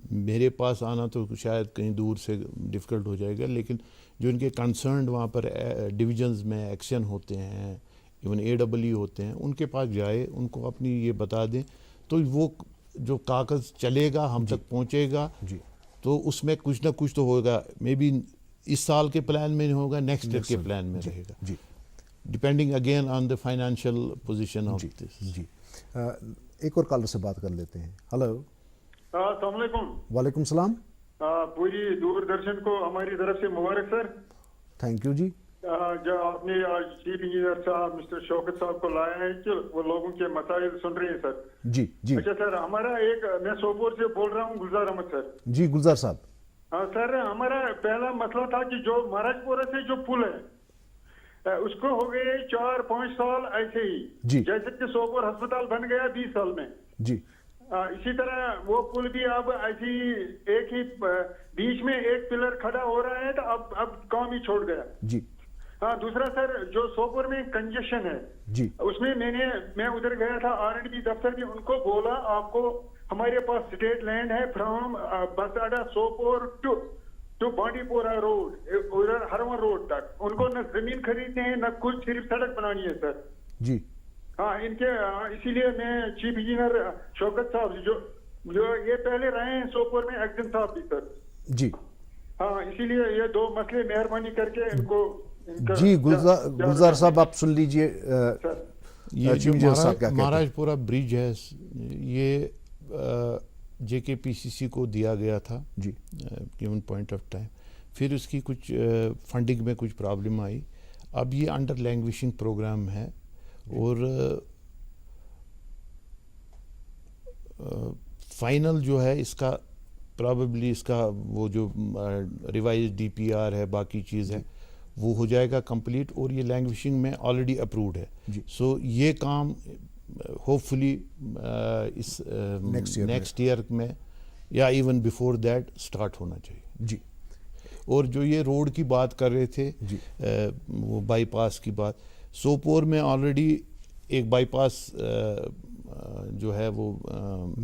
میرے پاس آنا تو شاید کہیں دور سے ڈیفیکلٹ ہو جائے گا, لیکن جو ان کے کنسرنڈ وہاں پر ڈویژنز میں ایکشن ہوتے ہیں, ایون AEE ہوتے ہیں, ان کے پاس جائے, ان کو اپنی یہ بتا دیں تو وہ جو کاغذ چلے گا ہم تک پہنچے گا. جی تو اس میں کچھ نہ کچھ تو ہوگا, مے بی اس سال کے پلان میں نہیں ہوگا, نیکسٹ ایئر کے پلان میں رہے گا, جی depending again on the financial position of this. جی ایک اور کالر سے بات کر لیتے ہیں. ہلو السلام علیکم. وعلیکم السلام. پوری دوردرشن کو ہماری طرف سے مبارک سر. Thank you. جی جو آپ نے آج چیف انجینئر صاحب مسٹر شوکت صاحب کو لایا ہے کہ وہ لوگوں کے مسائل سن رہے ہیں سر. جی جی اچھا سر, ہمارا ایک, میں سوپور سے بول رہا ہوں گلزار احمد سر. جی گلزار صاحب. ہاں سر, ہمارا پہلا مسئلہ تھا کہ جو مہاراج پورہ سے جو پل ہے اس کو ہو گئے 4-5 سال ایسے ہی, جیسے کہ سوپور ہسپتال بن گیا 20 سال میں. جی اسی طرح وہ پل بھی اب ایسی ایک ہی بیچ میں ایک پلر کھڑا ہو رہا ہے تو اب کام ہی چھوڑ گیا. جی ہاں, دوسرا سر جو سوپور میں کنجیشن ہے جی اس میں میں ادھر گیا تھا R&B دفتر میں, ان کو بولا آپ کو ہمارے پاس اسٹیٹ لینڈ ہے فرام بس اڈا سوپور ٹو بانڈی پورہ روڈ, ادھر ہرون روڈ تک. ان کو نہ زمین خریدتے ہیں نہ کچھ, صرف سڑک بنانی ہے سر. جی ہاں, ان کے اسی لیے میں چیف انجینئر شوکت صاحب جو یہ پہلے رہے ہیں سوپور میں, ایکشن صاحب بھی سر. جی ہاں, اسی لیے یہ 2 مسئلے مہربانی کر کے ان کو. جی گلزار صاحب آپ سن لیجئے. یہ جو مہاراج پورہ برج ہے یہ JKPCC کو دیا گیا تھا جی گیون پوائنٹ آف ٹائم, پھر اس کی کچھ فنڈنگ میں کچھ پرابلم آئی. اب یہ انڈر لینگویشنگ پروگرام ہے اور فائنل جو ہے اس کا پرابیبلی اس کا وہ جو ریوائز DPR ہے باقی چیز ہے وہ ہو جائے گا کمپلیٹ, اور یہ لینگویشنگ میں آلریڈی اپرووڈ ہے. سو یہ کام ہوپ فلی اس نیکسٹ ایئر میں یا ایون بیفور دیٹ سٹارٹ ہونا چاہیے. جی اور جو یہ روڈ کی بات کر رہے تھے وہ بائی پاس کی بات, سوپور میں آلریڈی ایک بائی پاس جو ہے وہ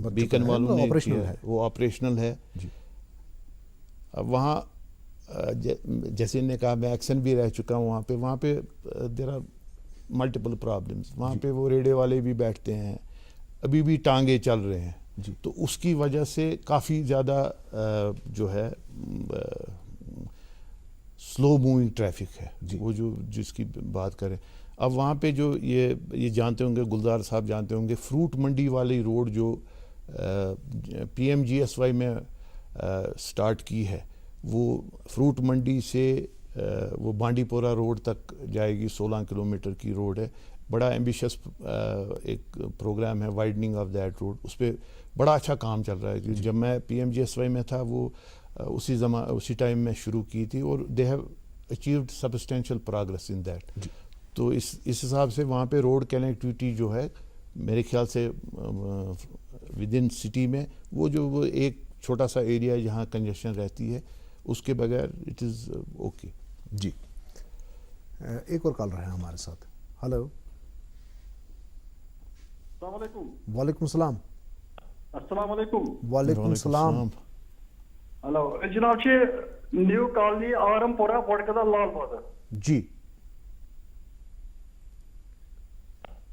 بیکن والوں نے کیا ہے, وہ آپریشنل ہے. اب وہاں جیسے نے کہا میں ایکشن بھی رہ چکا ہوں وہاں پہ دیر آر ملٹیپل پرابلمس. وہاں پہ وہ ریڈے والے بھی بیٹھتے ہیں, ابھی بھی ٹانگے چل رہے ہیں. تو اس کی وجہ سے کافی زیادہ جو ہے سلو موونگ ٹریفک ہے, وہ جو جس کی بات کریں. اب وہاں پہ جو یہ جانتے ہوں گے, گلزار صاحب جانتے ہوں گے, فروٹ منڈی والی روڈ جو PMGSY میں سٹارٹ کی ہے, وہ فروٹ منڈی سے وہ بانڈی پورہ روڈ تک جائے گی. 16 کلومیٹر کی روڈ ہے, بڑا ایمبیشس ایک پروگرام ہے وائڈننگ آف دیٹ روڈ. اس پہ بڑا اچھا کام چل رہا ہے. جب میں PMGSY میں تھا وہ اسی ٹائم میں شروع کی تھی, اور they have achieved substantial progress in that. تو اس حساب سے وہاں پہ روڈ کنیکٹیوٹی جو ہے میرے خیال سے ود ان سٹی میں وہ ایک چھوٹا سا ایریا ہے جہاں کنجیشن رہتی ہے, اس کے بغیر اٹ از اوکے. جی ایک اور کال رہا ہے ہمارے ساتھ. ہلو السلام علیکم. وعلیکم السلام. السلام علیکم. وعلیکم السلام. ہلو جناب چھ نیو کالنی آرم پورہ بوڈکدہ لال بازار. جی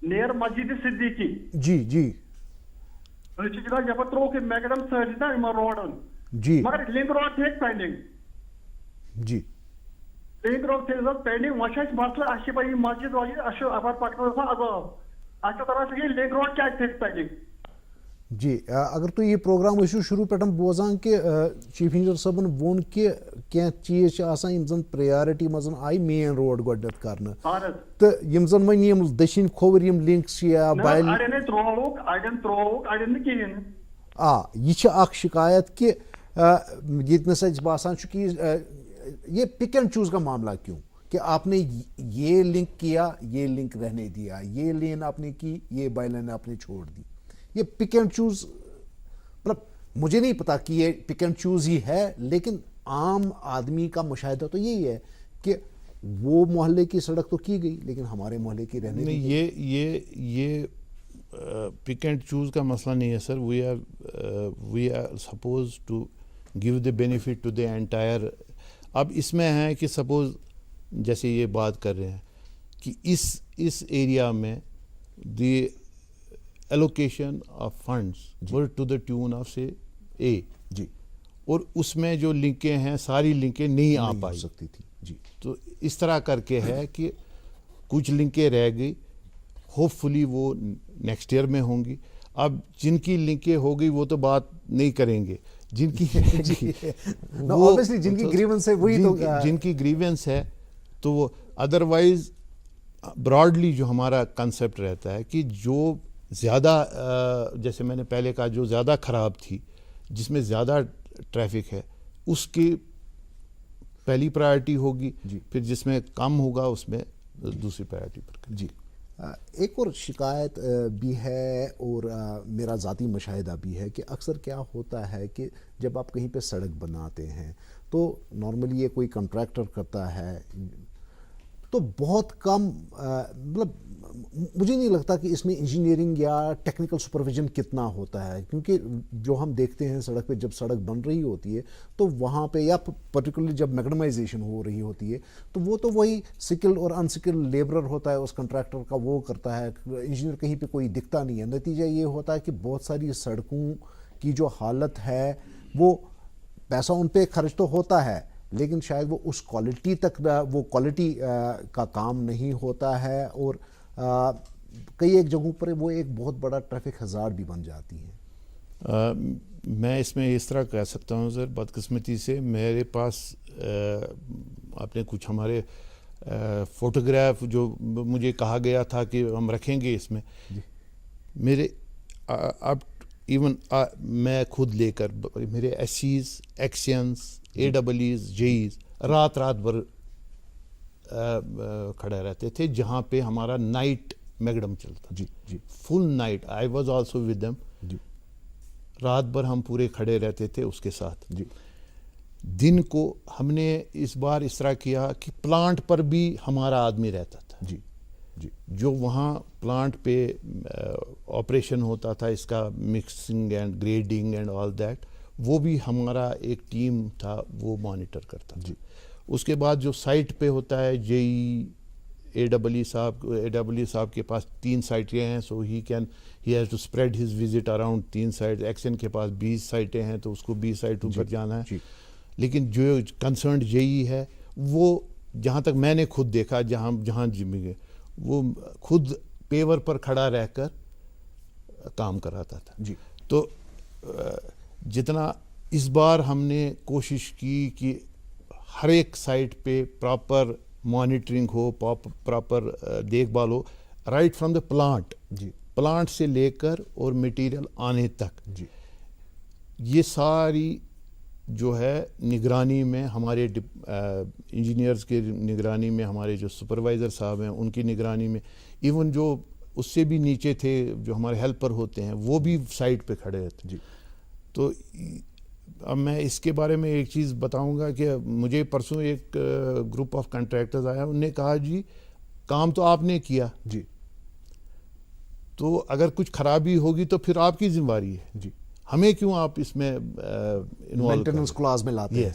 نیر مسجد صدیقی. جی جی جناب یپر ترو کہ میکڈم سہل نا روڈن. جی مگر لنک روڈ تھے پینڈنگ. جی لنک روڈ تھے پینڈنگ. وہ مسئلہ اچھے بھائی مسجد واجد اچھے اپر پکن عذاب اچھا طرح سے لنک روڈ کیا تھے پینڈنگ. جی اگر تو یہ پروگرام ٲسِو شروع پٮ۪ٹھ بوزان کہ چیف انجینئر صٲبن ووٚن کہ کینٛہہ چیٖز چھِ آسان یِم زن پریارٹی منٛز آیہِ مین روڈ گۄڈنٮ۪تھ کرنہٕ تہٕ یِم زن وۄنۍ یِم دٔچھِنۍ کھووٕرۍ یِم لِنکس چھِ یا آ یہِ چھِ اکھ شکایت کہ ییٚتنس اسہِ باسان چھُ کہ یہ پک اینڈ چوز کا معاملہ کیوں کہ آپ نے یہ لنک کیا, یہ لنک رہنے دیا, یہ لین آپ نے کی, یہ بائی لین آپ نے چھوڑ دی. یہ پک اینڈ چوز, مطلب مجھے نہیں پتا کہ یہ پک اینڈ چوز ہی ہے, لیکن عام آدمی کا مشاہدہ تو یہی ہے کہ وہ محلے کی سڑک تو کی گئی لیکن ہمارے محلے کی رہنے دی گئی. یہ پک اینڈ چوز کا مسئلہ نہیں ہے sir. We are suppose to give the benefit to the entire. اب اس میں ہے کہ سپوز جیسے یہ بات کر رہے ہیں کہ اس ایریا میں the allocation of funds were to the tune of سے اے, جی, اور اس میں جو لنکیں ہیں ساری لنکیں نہیں آ پائی سکتی تھی. جی, تو اس طرح کر کے ہے کہ کچھ لنکیں رہ گئی, ہوپ فلی وہ نیکسٹ ایئر میں ہوں گی. اب جن کی لنکیں ہو گئی وہ تو بات نہیں کریں گے, جن کی جن کی گریونس ہے وہی تو, جن کی گریونس ہے تو وہ ادروائز براڈلی جو ہمارا کنسیپٹ رہتا ہے کہ جو زیادہ جیسے میں نے پہلے کہا جو زیادہ خراب تھی جس میں زیادہ ٹریفک ہے اس کی پہلی پرائرٹی ہوگی, پھر جس میں کم ہوگا اس میں دوسری پرائرٹی پر. جی, ایک اور شکایت بھی ہے اور میرا ذاتی مشاہدہ بھی ہے کہ اکثر کیا ہوتا ہے کہ جب آپ کہیں پہ سڑک بناتے ہیں تو نارملی یہ کوئی کنٹریکٹر کرتا ہے تو بہت کم, مطلب مجھے نہیں لگتا کہ اس میں انجینئرنگ یا ٹیکنیکل سپرویژن کتنا ہوتا ہے, کیونکہ جو ہم دیکھتے ہیں سڑک پہ جب سڑک بن رہی ہوتی ہے تو وہاں پہ یا پرٹیکولرلی جب میگنمائزیشن ہو رہی ہوتی ہے تو وہی سکل اور انسکل لیبرر ہوتا ہے اس کنٹریکٹر کا, وہ کرتا ہے, انجینئر کہیں پہ کوئی دکھتا نہیں ہے. نتیجہ یہ ہوتا ہے کہ بہت ساری سڑکوں کی جو حالت ہے وہ پیسہ ان پہ خرچ تو ہوتا ہے لیکن شاید وہ اس کوالٹی تک وہ کوالٹی کا کام نہیں ہوتا ہے, اور کئی ایک جگہوں پر وہ ایک بہت بڑا ٹریفک ہزار بھی بن جاتی ہیں. میں اس میں اس طرح کہہ سکتا ہوں سر, بدقسمتی سے میرے پاس آپ نے کچھ ہمارے فوٹوگراف جو مجھے کہا گیا تھا کہ ہم رکھیں گے اس میں, میرے اب ایون میں خود لے کر میرے ایس سیز, ایکسینس, اے ڈبلیز, جےز رات بھر کھڑے رہتے تھے جہاں پہ ہمارا نائٹ میگڈم چلتا. جی, جی, full night I was also with them. جی, رات بھر ہم پورے کھڑے رہتے تھے اس کے ساتھ. جی, دن کو ہم نے اس بار اس طرح کیا کہ پلانٹ پر بھی ہمارا آدمی رہتا تھا. جی, جی, جو وہاں پلانٹ پہ آپریشن ہوتا تھا اس کا mixing and grading and all that, وہ بھی ہمارا ایک ٹیم تھا وہ مانیٹر کرتا. جی, اس کے بعد جو سائٹ پہ ہوتا ہے اے ڈبلیو صاحب کے پاس 3 سائٹیں ہیں, so he has to spread his visit around 3 site. XEN کے پاس 20 سائٹیں ہیں تو اس کو 20 سائٹوں پر جانا ہے. لیکن جو کنسرنڈ جےئی ہے وہ جہاں تک میں نے خود دیکھا جہاں جم گئے وہ خود پیور پر کھڑا رہ کر کام کراتا تھا. جی, تو جتنا اس بار ہم نے کوشش کی کہ ہر ایک سائٹ پہ پراپر مانیٹرنگ ہو, پراپر دیکھ بھال ہو, رائٹ فرام دا پلانٹ. جی, پلانٹ سے لے کر اور مٹیریل آنے تک. جی, یہ ساری جو ہے نگرانی میں ہمارے انجینئرز کے نگرانی میں, ہمارے جو سپروائزر صاحب ہیں ان کی نگرانی میں, ایون جو اس سے بھی نیچے تھے جو ہمارے ہیلپر ہوتے ہیں وہ بھی سائٹ پہ کھڑے تھے. جی, تو اب میں اس کے بارے میں ایک چیز بتاؤں گا کہ مجھے پرسوں ایک گروپ آف کنٹریکٹرز آیا, انہوں نے کہا جی کام تو آپ نے کیا, جی, تو اگر کچھ خرابی ہوگی تو پھر آپ کی ذمہ داری ہے, جی, ہمیں کیوں آپ اس میں مینٹیننس کلاز میں لاتے ہیں.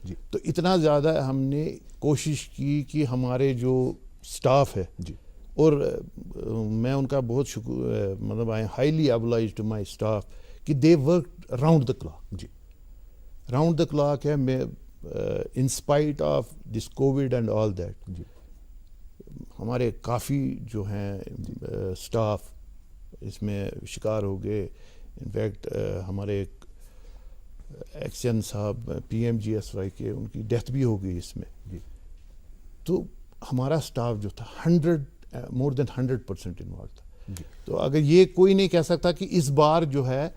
جی, تو اتنا زیادہ ہم نے کوشش کی کہ ہمارے جو سٹاف ہے, جی, اور میں ان کا بہت مطلب I highly obliged to my staff کہ they work round the clock. جی, راؤنڈ دا کلاک ہے. میں in spite of this Covid and all that, جی, ہمارے کافی جو ہیں اسٹاف اس میں شکار ہو گئے. انفیکٹ ہمارے ایکسن صاحب PMGSY کے, ان کی ڈیتھ بھی ہو گئی اس میں. جی, تو ہمارا اسٹاف جو تھا مور دین 100% انوالو تھا. جی, تو اگر یہ کوئی نہیں کہہ سکتا کہ اس بار جو ہے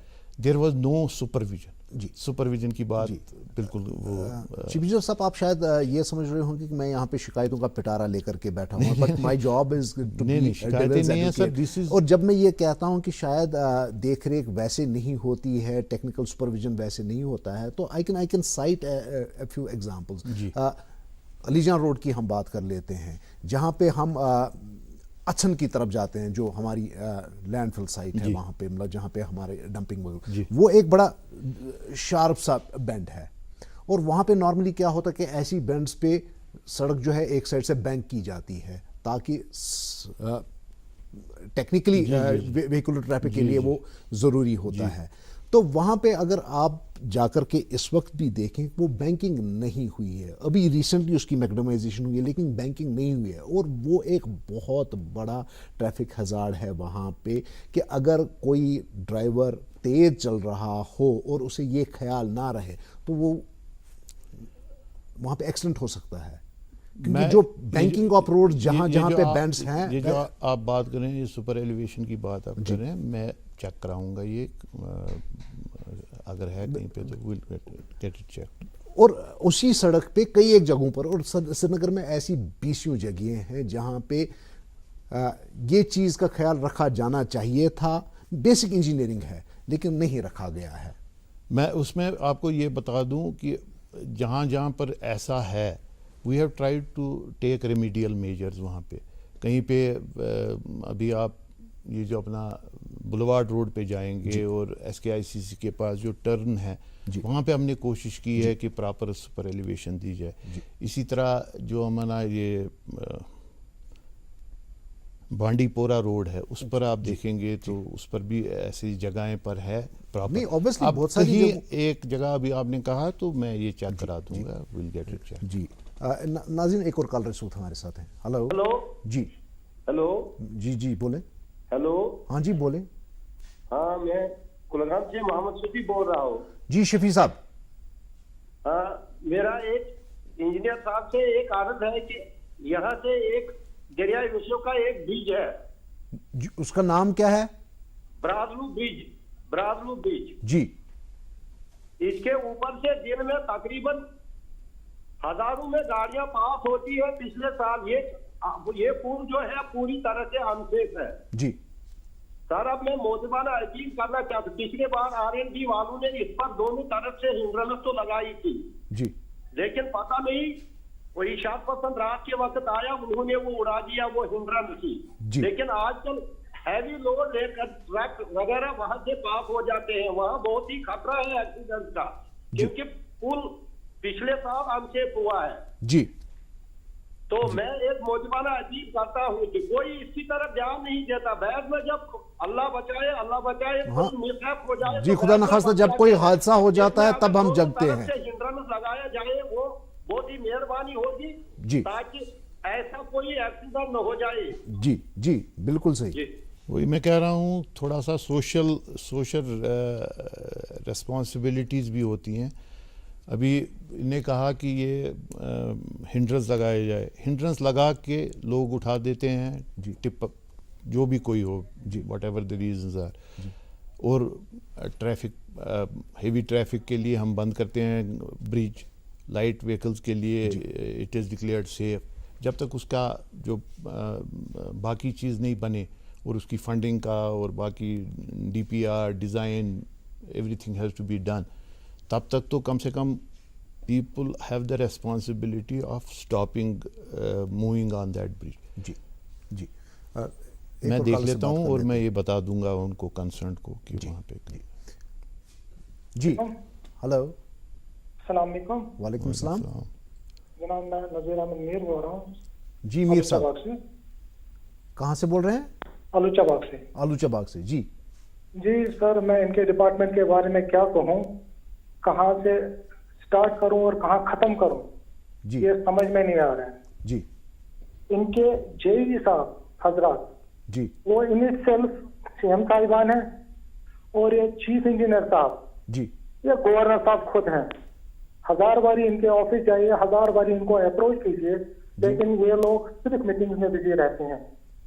دیر واز نو سپرویژن. جی سپرویژن کی بات بالکل وہ چیف انجینئر صاحب آپ شاید یہ سمجھ رہے ہوں گے کہ میں یہاں پہ شکایتوں کا پٹارا لے کر کے بیٹھا ہوں but my job is to be شکایتیں نہیں ہیں سر. اور جب میں یہ کہتا ہوں کہ شاید دیکھ ریکھ ویسے نہیں ہوتی ہے, ٹیکنیکل سپرویژن ویسے نہیں ہوتا ہے, تو I can cite a few examples. Ali Jan road کی ہم بات کر لیتے ہیں, جہاں پہ ہم اچھن کی طرف جاتے ہیں, جو ہماری لینڈ فل سائٹ ہے وہاں پہ, مطلب جہاں پہ ہمارے ڈمپنگ وہ ایک بڑا شارپ سا بینڈ ہے, اور وہاں پہ نارملی کیا ہوتا ہے کہ ایسی بینڈز پہ سڑک جو ہے ایک سائڈ سے بینک کی جاتی ہے تاکہ ٹیکنیکلی وہیکولر ٹریفک کے لیے وہ ضروری ہوتا ہے. تو وہاں پہ اگر آپ جا کر کے اس وقت بھی دیکھیں وہ بینکنگ نہیں ہوئی ہے, ابھی ریسنٹلی اس کی میکڈمائزیشن ہوئی ہے لیکن بینکنگ نہیں ہوئی ہے, اور وہ ایک بہت بڑا ٹریفک ہزارڈ ہے وہاں پہ کہ اگر کوئی ڈرائیور تیز چل رہا ہو اور اسے یہ خیال نہ رہے تو وہ وہاں پہ ایکسیڈنٹ ہو سکتا ہے, کیونکہ جو بینکنگ آف روڈ جہاں پہ بینڈز ہیں, یہ جو آپ بات کریں یہ سپر ایلیویشن کی بات آپ کر رہے ہیں, میں چیک کراؤں گا یہ اگر ہے کہیں پہ تو we'll get it checked. اور اسی سڑک پہ کئی ایک جگہوں پر, اور سری نگر میں ایسی 20 جگہیں ہیں جہاں پہ یہ چیز کا خیال رکھا جانا چاہیے تھا, بیسک انجینئرنگ ہے لیکن نہیں رکھا گیا ہے. میں اس میں آپ کو یہ بتا دوں کہ جہاں جہاں پر ایسا ہے we have tried to take remedial measures وہاں پہ. کہیں پہ ابھی آپ یہ جو اپنا بلوارڈ روڈ پہ جائیں گے اور ایس کے آئی سی سی کے پاس جو ٹرن ہے وہاں پہ ہم نے کوشش کی ہے کہ پراپر سپر ایلیویشن دی جائے. اسی طرح جو ہمارا یہ بانڈی پورہ روڈ ہے اس پر آپ دیکھیں گے تو اس پر بھی ایسی جگہیں پر ہے پراپر. اب کہیں ایک جگہ ابھی آپ نے کہا تو میں یہ چیک کرا دوں گا, we'll get it checked. جی ناظرین ایک اور کال رسول ہمارے ساتھ ہیں. ہلو جی. ہلو جی بولیں. ہلو ہاں جی بولیں. ہاں میں کلگام سے محمد شفیع بول رہا ہوں. جی شفیع صاحب. ہاں میرا ایک انجینئر صاحب سے ایک عرض ہے کہ یہاں سے ایک دریائے وشو کا ایک برج ہے, اس کا نام کیا ہے؟ برازلو برج. جی. اس کے اوپر سے دن میں تقریباً ہزاروں میں گاڑیاں پاس ہوتی ہے. پچھلے سال یہ پل جو ہے پوری طرح سے انسیف ہے. جی سر اب میں موجودہ یقین کرنا چاہتا ہوں, پچھلے بار RNB والوں نے اس پر دونوں طرف سے ہنڈرنس تو لگائی تھی جی, لیکن پتہ نہیں وہی اشاعت پسند رات کے وقت آیا انہوں نے وہ اڑا دیا وہ ہنڈرنس کی. لیکن آج کل ہیوی لوڈ لے کر ٹرک وغیرہ وہاں سے پاس ہو جاتے ہیں, وہاں بہت ہی خطرہ ہے ایکسیڈنٹ کا, کیونکہ پل پچھلے سال انسیف ہوا ہے. جی تو میں ایک موجودہ عجیب کرتا ہوں کہ کوئی اس کی طرف دھیان نہیں دیتا. بعد میں جب اللہ بچائے مسہپ ہو جائے, جی خدا نخواستہ جب کوئی حادثہ ہو جاتا ہے تب ہم جگتے ہیں. ہنڈرنس لگایا جائے وہ بہت ہی مہربانی ہوگی جی, تاکہ ایسا کوئی ایکسیڈنٹ نہ ہو جائے. جی بالکل صحیح. وہی میں کہہ رہا ہوں تھوڑا سا سوشل ریسپانسبلٹیز بھی ہوتی ہیں. ابھی نے کہا کہ یہ ہنڈرنس لگائے جائے, ہنڈرنس لگا کے لوگ اٹھا دیتے ہیں ٹپ جو بھی کوئی ہو, whatever the reasons are, اور ٹریفک ہیوی ٹریفک کے لیے ہم بند کرتے ہیں برج, لائٹ ویکلز کے لیے اٹ از ڈکلیئرڈ سیف. جب تک اس کا جو باقی چیز نہیں بنے اور اس کی فنڈنگ کا اور باقی DPR design everything has to be done, تب تک تو کم سے کم people have the responsibility of stopping moving on that bridge. جی میں دیکھ لیتا ہوں اور میں یہ بتا دوں گا ان کو کنسرنڈ کو کہ وہاں پہ. جی ہلو السلام علیکم. وعلیکم السلام. جناب میں نذیر احمد میر بول رہا ہوں. جی میر صاحب کہاں سے بول رہے ہیں؟ آلوچہ باغ سے. آلوچہ باغ سے. جی سر میں ان کے ڈپارٹمنٹ کے بارے میں کیا کہوں, کہاں سے سٹارٹ کروں اور کہاں ختم کروں, یہ سمجھ میں نہیں آ رہا ہے. جی ان کے JE صاحب حضرات جی وہ انہیں سیلف CM صاحبان ہیں, اور یہ چیف انجینئر صاحب جی یہ گورنر صاحب خود ہیں. 1000 باری ان کے آفس جائیے, 1000 باری ان کو اپروچ کیجیے, لیکن یہ لوگ صرف میٹنگ میں بزی رہتے ہیں.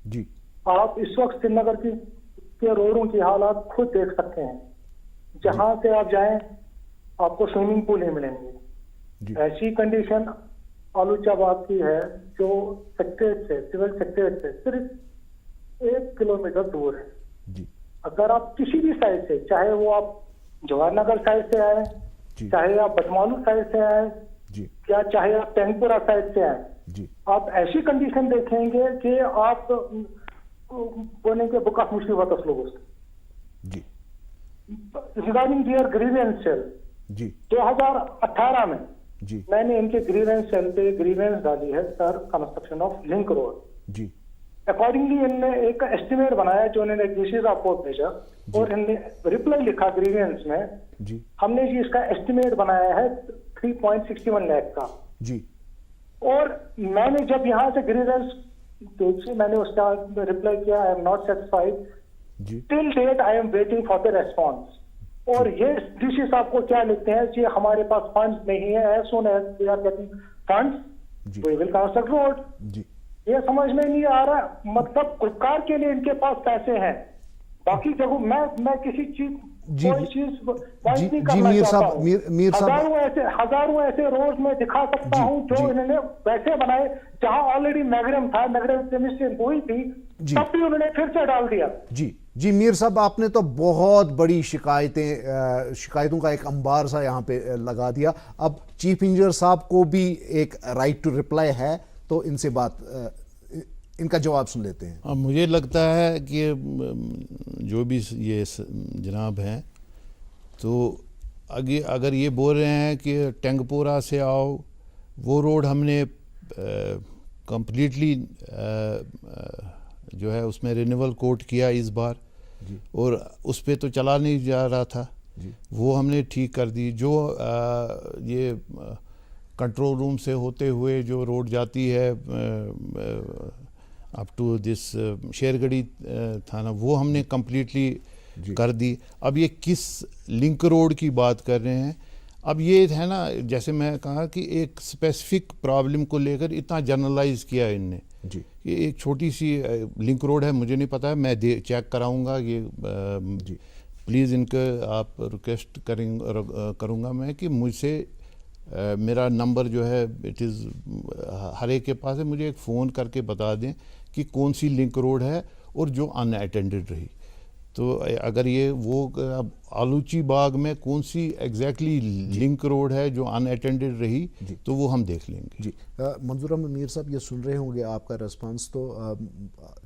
جی آپ اس وقت سری نگر کے روڈوں کی حالات خود دیکھ سکتے ہیں. جہاں سے آپ جائیں آپ کو سوئمنگ پول ہی ملیں گے. ایسی کنڈیشن آلوچاباد کی ہے جو سیکٹریٹ سے سول سیکٹریٹ سے صرف 1 کلومیٹر دور ہے. جی اگر آپ کسی بھی سائڈ سے, چاہے وہ آپ جواہر نگر سائڈ سے آئے, چاہے آپ بٹمالو سائڈ سے آئے, یا چاہے آپ ٹینک پورا سائڈ سے آئے, آپ ایسی کنڈیشن دیکھیں گے کہ آپ بولیں کہ بک آف مصیبت اس لوگوں سے. ریگارڈنگ دیئر گریوینس سیل 2018 میں میں نے ان کے گریوینس سیل پہ گریوینس ڈالی ہے sir construction of link road. Accordingly ان نے ایک ایسٹیمیٹ بنایا جو انہوں نے ڈی سی صاحب کو بھیجا, اور ان نے ریپلائی لکھا گریوینس میں, ہم نے جی اس کا ایسٹیمیٹ بنایا ہے 3.61 لاکھ کا. اور میں نے جب یہاں سے گریوینس دیکھی, میں نے اس کا ریپلائی کیا, I am not satisfied till date, I am waiting for the response. اور یہ ڈی سی صاحب کو کیا لکھتے ہیں کہ ہمارے پاس فنڈز نہیں ہے, as soon as we are getting funds we will construct road. یہ سمجھ میں نہیں آ رہا, مطلب گلکار کے لیے ان کے پاس پیسے ہیں, باقی جگہ میں کسی چیز کوئی چیز نہیں کرنا چاہتا ہوں. ہزاروں ایسے روڈ میں دکھا سکتا ہوں جو انہوں نے ویسے بنائے جہاں آلریڈی میگرم تھا, میگرم کیمسٹری ہوئی تھی, تب بھی انہوں نے پھر سے ڈال دیا. جی میر صاحب, آپ نے تو بہت بڑی شکایتوں کا ایک انبار سا یہاں پہ لگا دیا. اب چیف انجینئر صاحب کو بھی ایک رائٹ ٹو رپلائی ہے, تو ان سے ان کا جواب سن لیتے ہیں. مجھے لگتا ہے کہ جو بھی یہ جناب ہیں, تو اگر یہ بول رہے ہیں کہ ٹینک پورا سے آؤ, وہ روڈ ہم نے کمپلیٹلی جو ہے اس میں رینیول کوٹ کیا اس بار, اور اس پہ تو چلا نہیں جا رہا تھا, وہ ہم نے ٹھیک کر دی. جو یہ کنٹرول روم سے ہوتے ہوئے جو روڈ جاتی ہے اپ ٹو دس شیرگڑھی تھانہ, وہ ہم نے کمپلیٹلی کر دی. اب یہ کس لنک روڈ کی بات کر رہے ہیں, اب یہ ہے نا, جیسے میں کہا کہ ایک اسپیسیفک پرابلم کو لے کر اتنا جنرلائز کیا ان نے. یہ ایک چھوٹی سی لنک روڈ ہے, مجھے نہیں پتا ہے, میں چیک کراؤں گا یہ. پلیز ان کے آپ ریکویسٹ کروں گا میں کہ مجھ سے میرا نمبر جو ہے اٹ از ہر ایک کے پاس ہے, مجھے ایک فون کر کے بتا دیں کہ کون سی لنک روڈ ہے اور جو ان اٹینڈڈ رہی. تو اگر یہ وہ آلوچی باغ میں کون سی ایگزیکٹلی لنک روڈ ہے جو ان اٹینڈڈ رہی, تو وہ ہم دیکھ لیں گے. منظور احمد میر صاحب, یہ سن رہے ہوں گے آپ کا ریسپانس. تو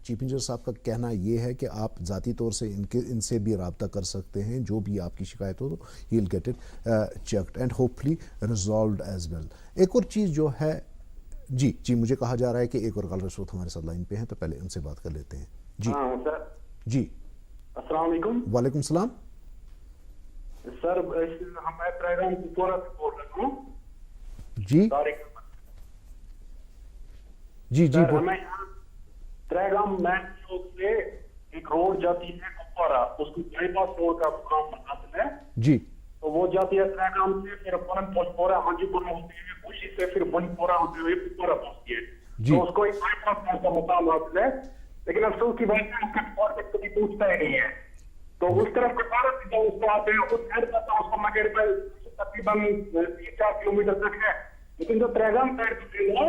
چیف انجینئر صاحب کا کہنا یہ ہے کہ آپ ذاتی طور سے ان سے بھی رابطہ کر سکتے ہیں, جو بھی آپ کی شکایت ہو, he will get it checked and hopefully resolved as well. ایک اور چیز جو ہے, جی مجھے کہا جا رہا ہے کہ ایک اور کالر اس وقت ہمارے ساتھ لائن پہ ہیں, تو پہلے ان سے بات کر لیتے ہیں. جی السلام علیکم. وعلیکم السلام. سر میں پروگرام پورا سے بول رہا ہوں. جی ہمیں تریگام مین چوک سے ایک روڈ جاتی ہے کپوارہ, اس کو بائی پاس روڈ کا کام حاصل ہے. جی تو وہ جاتی ہے تریگام سے, پھر پورا ہانجی پورا ہوتے ہوئے خوشی سے پھر بنی پورا ہوتے ہوئے کپوارہ پہنچتی ہے. تو اس کو ایک بائی پاس کا مقام حاصل ہے, لیکن افسوس کی بات ہے اس کا ڈپارٹمنٹ کبھی پوچھتا ہی نہیں ہے. تو اس طرف کپوارہ سے اس کو آتے ہیں, اس سائڈ پر اس کو مگر پہ تقریباً 3-4 کلومیٹر تک ہے, لیکن جو تریگام سائڈ پہ ہے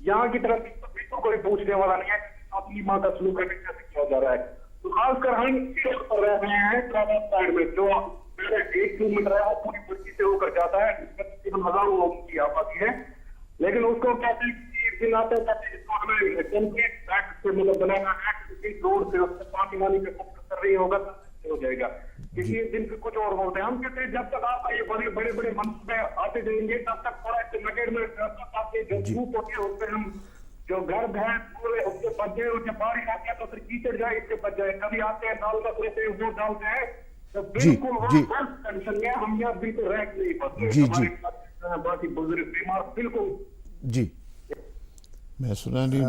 یہاں کی طرف بالکل کوئی پوچھنے والا نہیں ہے اپنی ماں کا سلوک کیسے کیا جا رہا ہے. تو خاص کر ہم پر رہ رہے ہیں تریگام سائڈ میں, جو 1 کلومیٹر ہے وہ پوری بڑی سے ہو کر جاتا ہے, جس میں تقریباً ہزاروں لوگوں کی آبادی ہے. لیکن اس کو کہتے ہیں کہ دن آتے ہیں اس کو ہمیں کنکریٹ سے مطلب بنانا ہے, روڈ سے اس سے پانی وانی پہ فوکس کر رہی ہوگا ہو جائے گا. کسی دن پہ کچھ اور ہوتے ہیں. ہم کہتے ہیں جب تک آپ یہ بڑے بڑے منصوبے آتے جائیں گے تب تک تھوڑا نگیڑ میں آپ کے جو گروپ ہوتے ہیں اس پہ ہم جو گھر ہیں پورے اس سے بچ جائے, اس سے بارش آتی ہے تو پھر کیچڑ جائے اس سے بچ جائے. کبھی آتے ہیں ڈال کا پورے وہ ڈالتے ہیں تو بالکل ٹینشن میں ہم یہاں بالکل رہ نہیں پاتے. باقی بزرگ بیمار بالکل. جی میں سنا نہیں,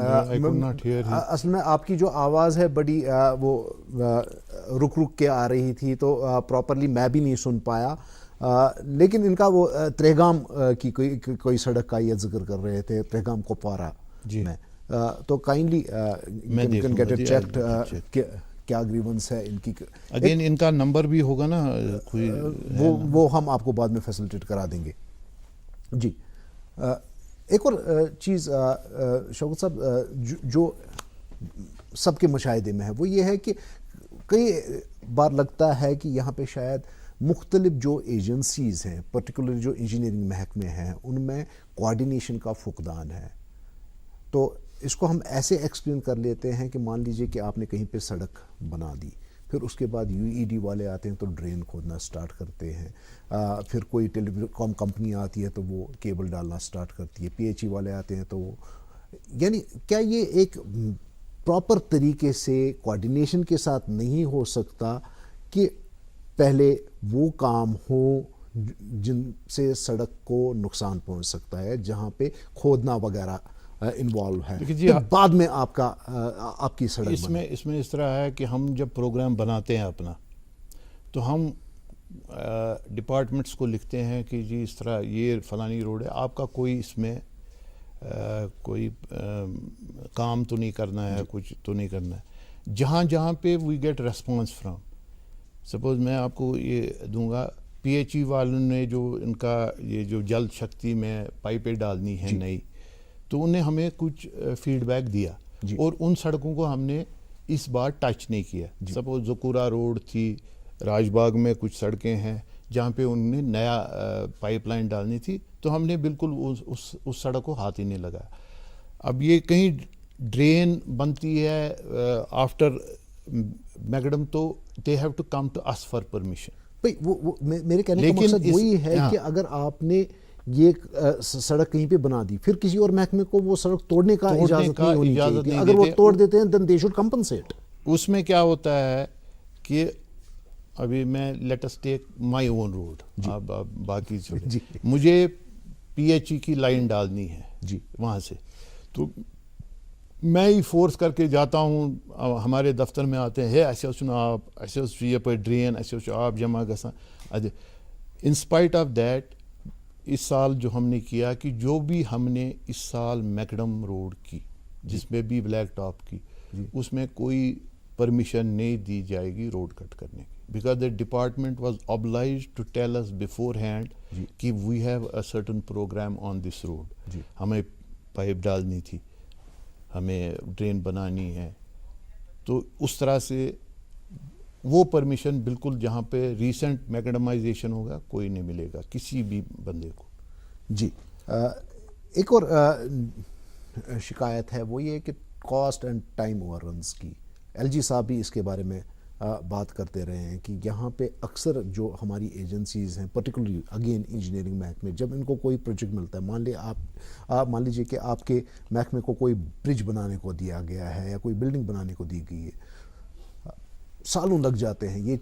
اصل میں آپ کی جو آواز ہے بڑی وہ رک کے آ رہی تھی, تو پراپرلی میں بھی نہیں سن پایا. لیکن ان کا وہ تریگام کی کوئی سڑک کا یہ ذکر کر رہے تھے, تریگام کپوارہ میں. تو کائنڈلی کیا گریونس ہے ان کی. اگین ان کا نمبر بھی ہوگا نا کوئی, وہ ہم آپ کو بعد میں فیسلٹیٹ کرا دیں گے. جی ایک اور چیز شوکت صاحب جو سب کے مشاہدے میں ہے وہ یہ ہے کہ کئی بار لگتا ہے کہ یہاں پہ شاید مختلف جو ایجنسیز ہیں پرٹیکولر جو انجینئرنگ محکمے ہیں ان میں کوآرڈینیشن کا فقدان ہے. تو اس کو ہم ایسے ایکسپلین کر لیتے ہیں کہ مان لیجئے کہ آپ نے کہیں پہ سڑک بنا دی, پھر اس کے بعد یو ای ڈی والے آتے ہیں تو ڈرین کھودنا سٹارٹ کرتے ہیں, پھر کوئی ٹیلی کام کمپنی آتی ہے تو وہ کیبل ڈالنا سٹارٹ کرتی ہے, پی ایچ ای والے آتے ہیں تو وہ, یعنی کیا یہ ایک پراپر طریقے سے کوآرڈینیشن کے ساتھ نہیں ہو سکتا کہ پہلے وہ کام ہو جن سے سڑک کو نقصان پہنچ سکتا ہے, جہاں پہ کھودنا وغیرہ انوالو ہے, پھر بعد میں آپ کی سڑک اس میں اس طرح ہے کہ ہم جب پروگرام بناتے ہیں اپنا تو ہم ڈپارٹمنٹس کو لکھتے ہیں کہ جی اس طرح یہ فلانی روڈ ہے, آپ کا کوئی اس میں کوئی کام تو نہیں کرنا ہے, کچھ تو نہیں کرنا ہے. جہاں پہ we get response from, suppose میں آپ کو یہ دوں گا, پی ایچ ای والوں نے جو ان کا یہ جو جل شکتی میں پائپیں ڈالنی ہیں نئی, تو انہیں ہمیں کچھ فیڈ بیک دیا اور ان سڑکوں کو ہم نے اس بار ٹچ نہیں کیا. سپوز ذکورہ روڈ تھی, راج باغ میں کچھ سڑکیں ہیں جہاں پہ انہوں نے نیا پائپ لائن ڈالنی تھی, تو ہم نے بالکل اس سڑک کو ہاتھ ہی نہیں لگایا. اب یہ کہیں ڈرین بنتی ہے آفٹر میگڈم, تو they have to come to us for permission. میرے کہنے کا مقصد وہی ہے کہ اگر آپ نے یہ سڑک کہیں پہ بنا دی, پھر کسی اور محکمے کو وہ سڑک توڑنے کا اجازت نہیں ہونی چاہیے. اگر وہ توڑ دیتے ہیں then they should compensate. اس میں کیا ہوتا ہے کہ ابھی میں لیٹ اس ٹیک مائی اون روڈ, باقی مجھے پی ایچ ای کی لائن ڈالنی ہے وہاں سے, تو میں ہی فورس کر کے جاتا ہوں, ہمارے دفتر میں آتے ہیں, ایسے آپ ایسے یہ پہ ڈرین ایسے آپ جمع گسان. ان اسپائٹ آف دیٹ اس سال جو ہم نے کیا کہ جو بھی ہم نے اس سال میکڈم روڈ کی جس میں بھی بلیک ٹاپ کی, اس میں کوئی پرمیشن نہیں دی جائے گی روڈ کٹ کرنے کی, because the department was obliged to tell us beforehand کہ we have a certain program on this road. ہمیں پائپ ڈالنی تھی, ہمیں ڈرین بنانی ہے, تو اس طرح سے وہ پرمیشن بالکل جہاں پہ ریسنٹ میکڈمائزیشن ہوگا کوئی نہیں ملے گا کسی بھی بندے کو. جی ایک اور شکایت ہے وہ یہ کہ cost and time over runs کی. ایل جی صاحب بھی اس کے بارے میں بات کرتے رہے ہیں کہ یہاں پہ اکثر جو ہماری ایجنسیز ہیں پرٹیکولرلی اگین انجینئرنگ محکمے, جب ان کو کوئی پروجیکٹ ملتا ہے, مان لیجیے کہ آپ کے محکمے کو کوئی برج بنانے کو دیا گیا ہے یا کوئی بلڈنگ بنانے کو دی گئی ہے, سالوں لگ جاتے ہیں. یہ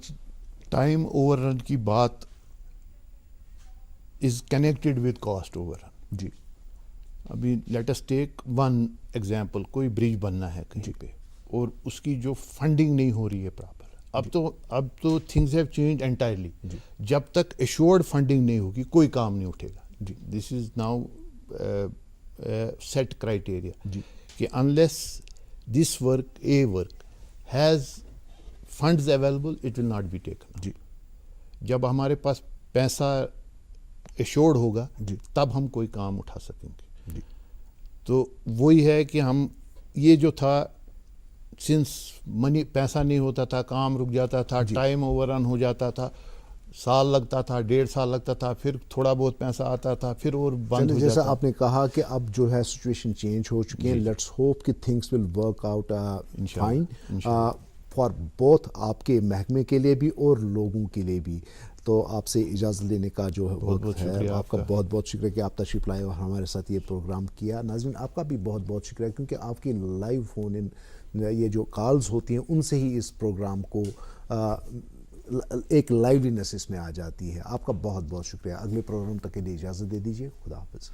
ٹائم اوور رن کی بات is connected with cost over run. جی ابھی let us take one example, کوئی برج بننا ہے کہیں پہ اور اس کی جو فنڈنگ نہیں ہو رہی ہے پراپر. اب تو تھنگز ہیو چینج انٹائرلی. جب تک ایشورڈ فنڈنگ نہیں ہوگی کوئی کام نہیں اٹھے گا. This is now set criteria کہ unless this work a work has funds available it will not be taken. جب ہمارے پاس پیسہ ایشورڈ ہوگا تب ہم کوئی کام اٹھا سکیں گے. تو وہی ہے کہ ہم یہ جو تھا سنس منی پیسہ نہیں ہوتا تھا, کام رک جاتا تھا, ٹائم اوور رن ہو جاتا تھا, سال لگتا تھا, 1.5 سال لگتا تھا, پھر تھوڑا بہت پیسہ آتا تھا, پھر اور بند ہو جاتا. جیسا آپ نے کہا کہ اب جو ہے سچویشن چینج ہو چکی ہے, لیٹس ہوپ کہ things will work out fine for both, آپ کے محکمے کے لیے بھی اور لوگوں کے لیے بھی. تو آپ سے اجازت لینے کا جو وقت ہے, آپ کا بہت بہت شکریہ کہ آپ تشریف لائے اور ہمارے ساتھ یہ پروگرام کیا. ناظرین آپ کا بھی بہت بہت شکریہ کیونکہ آپ کی لائیو فون ان یہ جو کالز ہوتی ہیں ان سے ہی اس پروگرام کو ایک لائیولینس اس میں آ جاتی ہے. آپ کا بہت بہت شکریہ. اگلے پروگرام تک کے لیے اجازت دے دیجیے. خدا حافظ.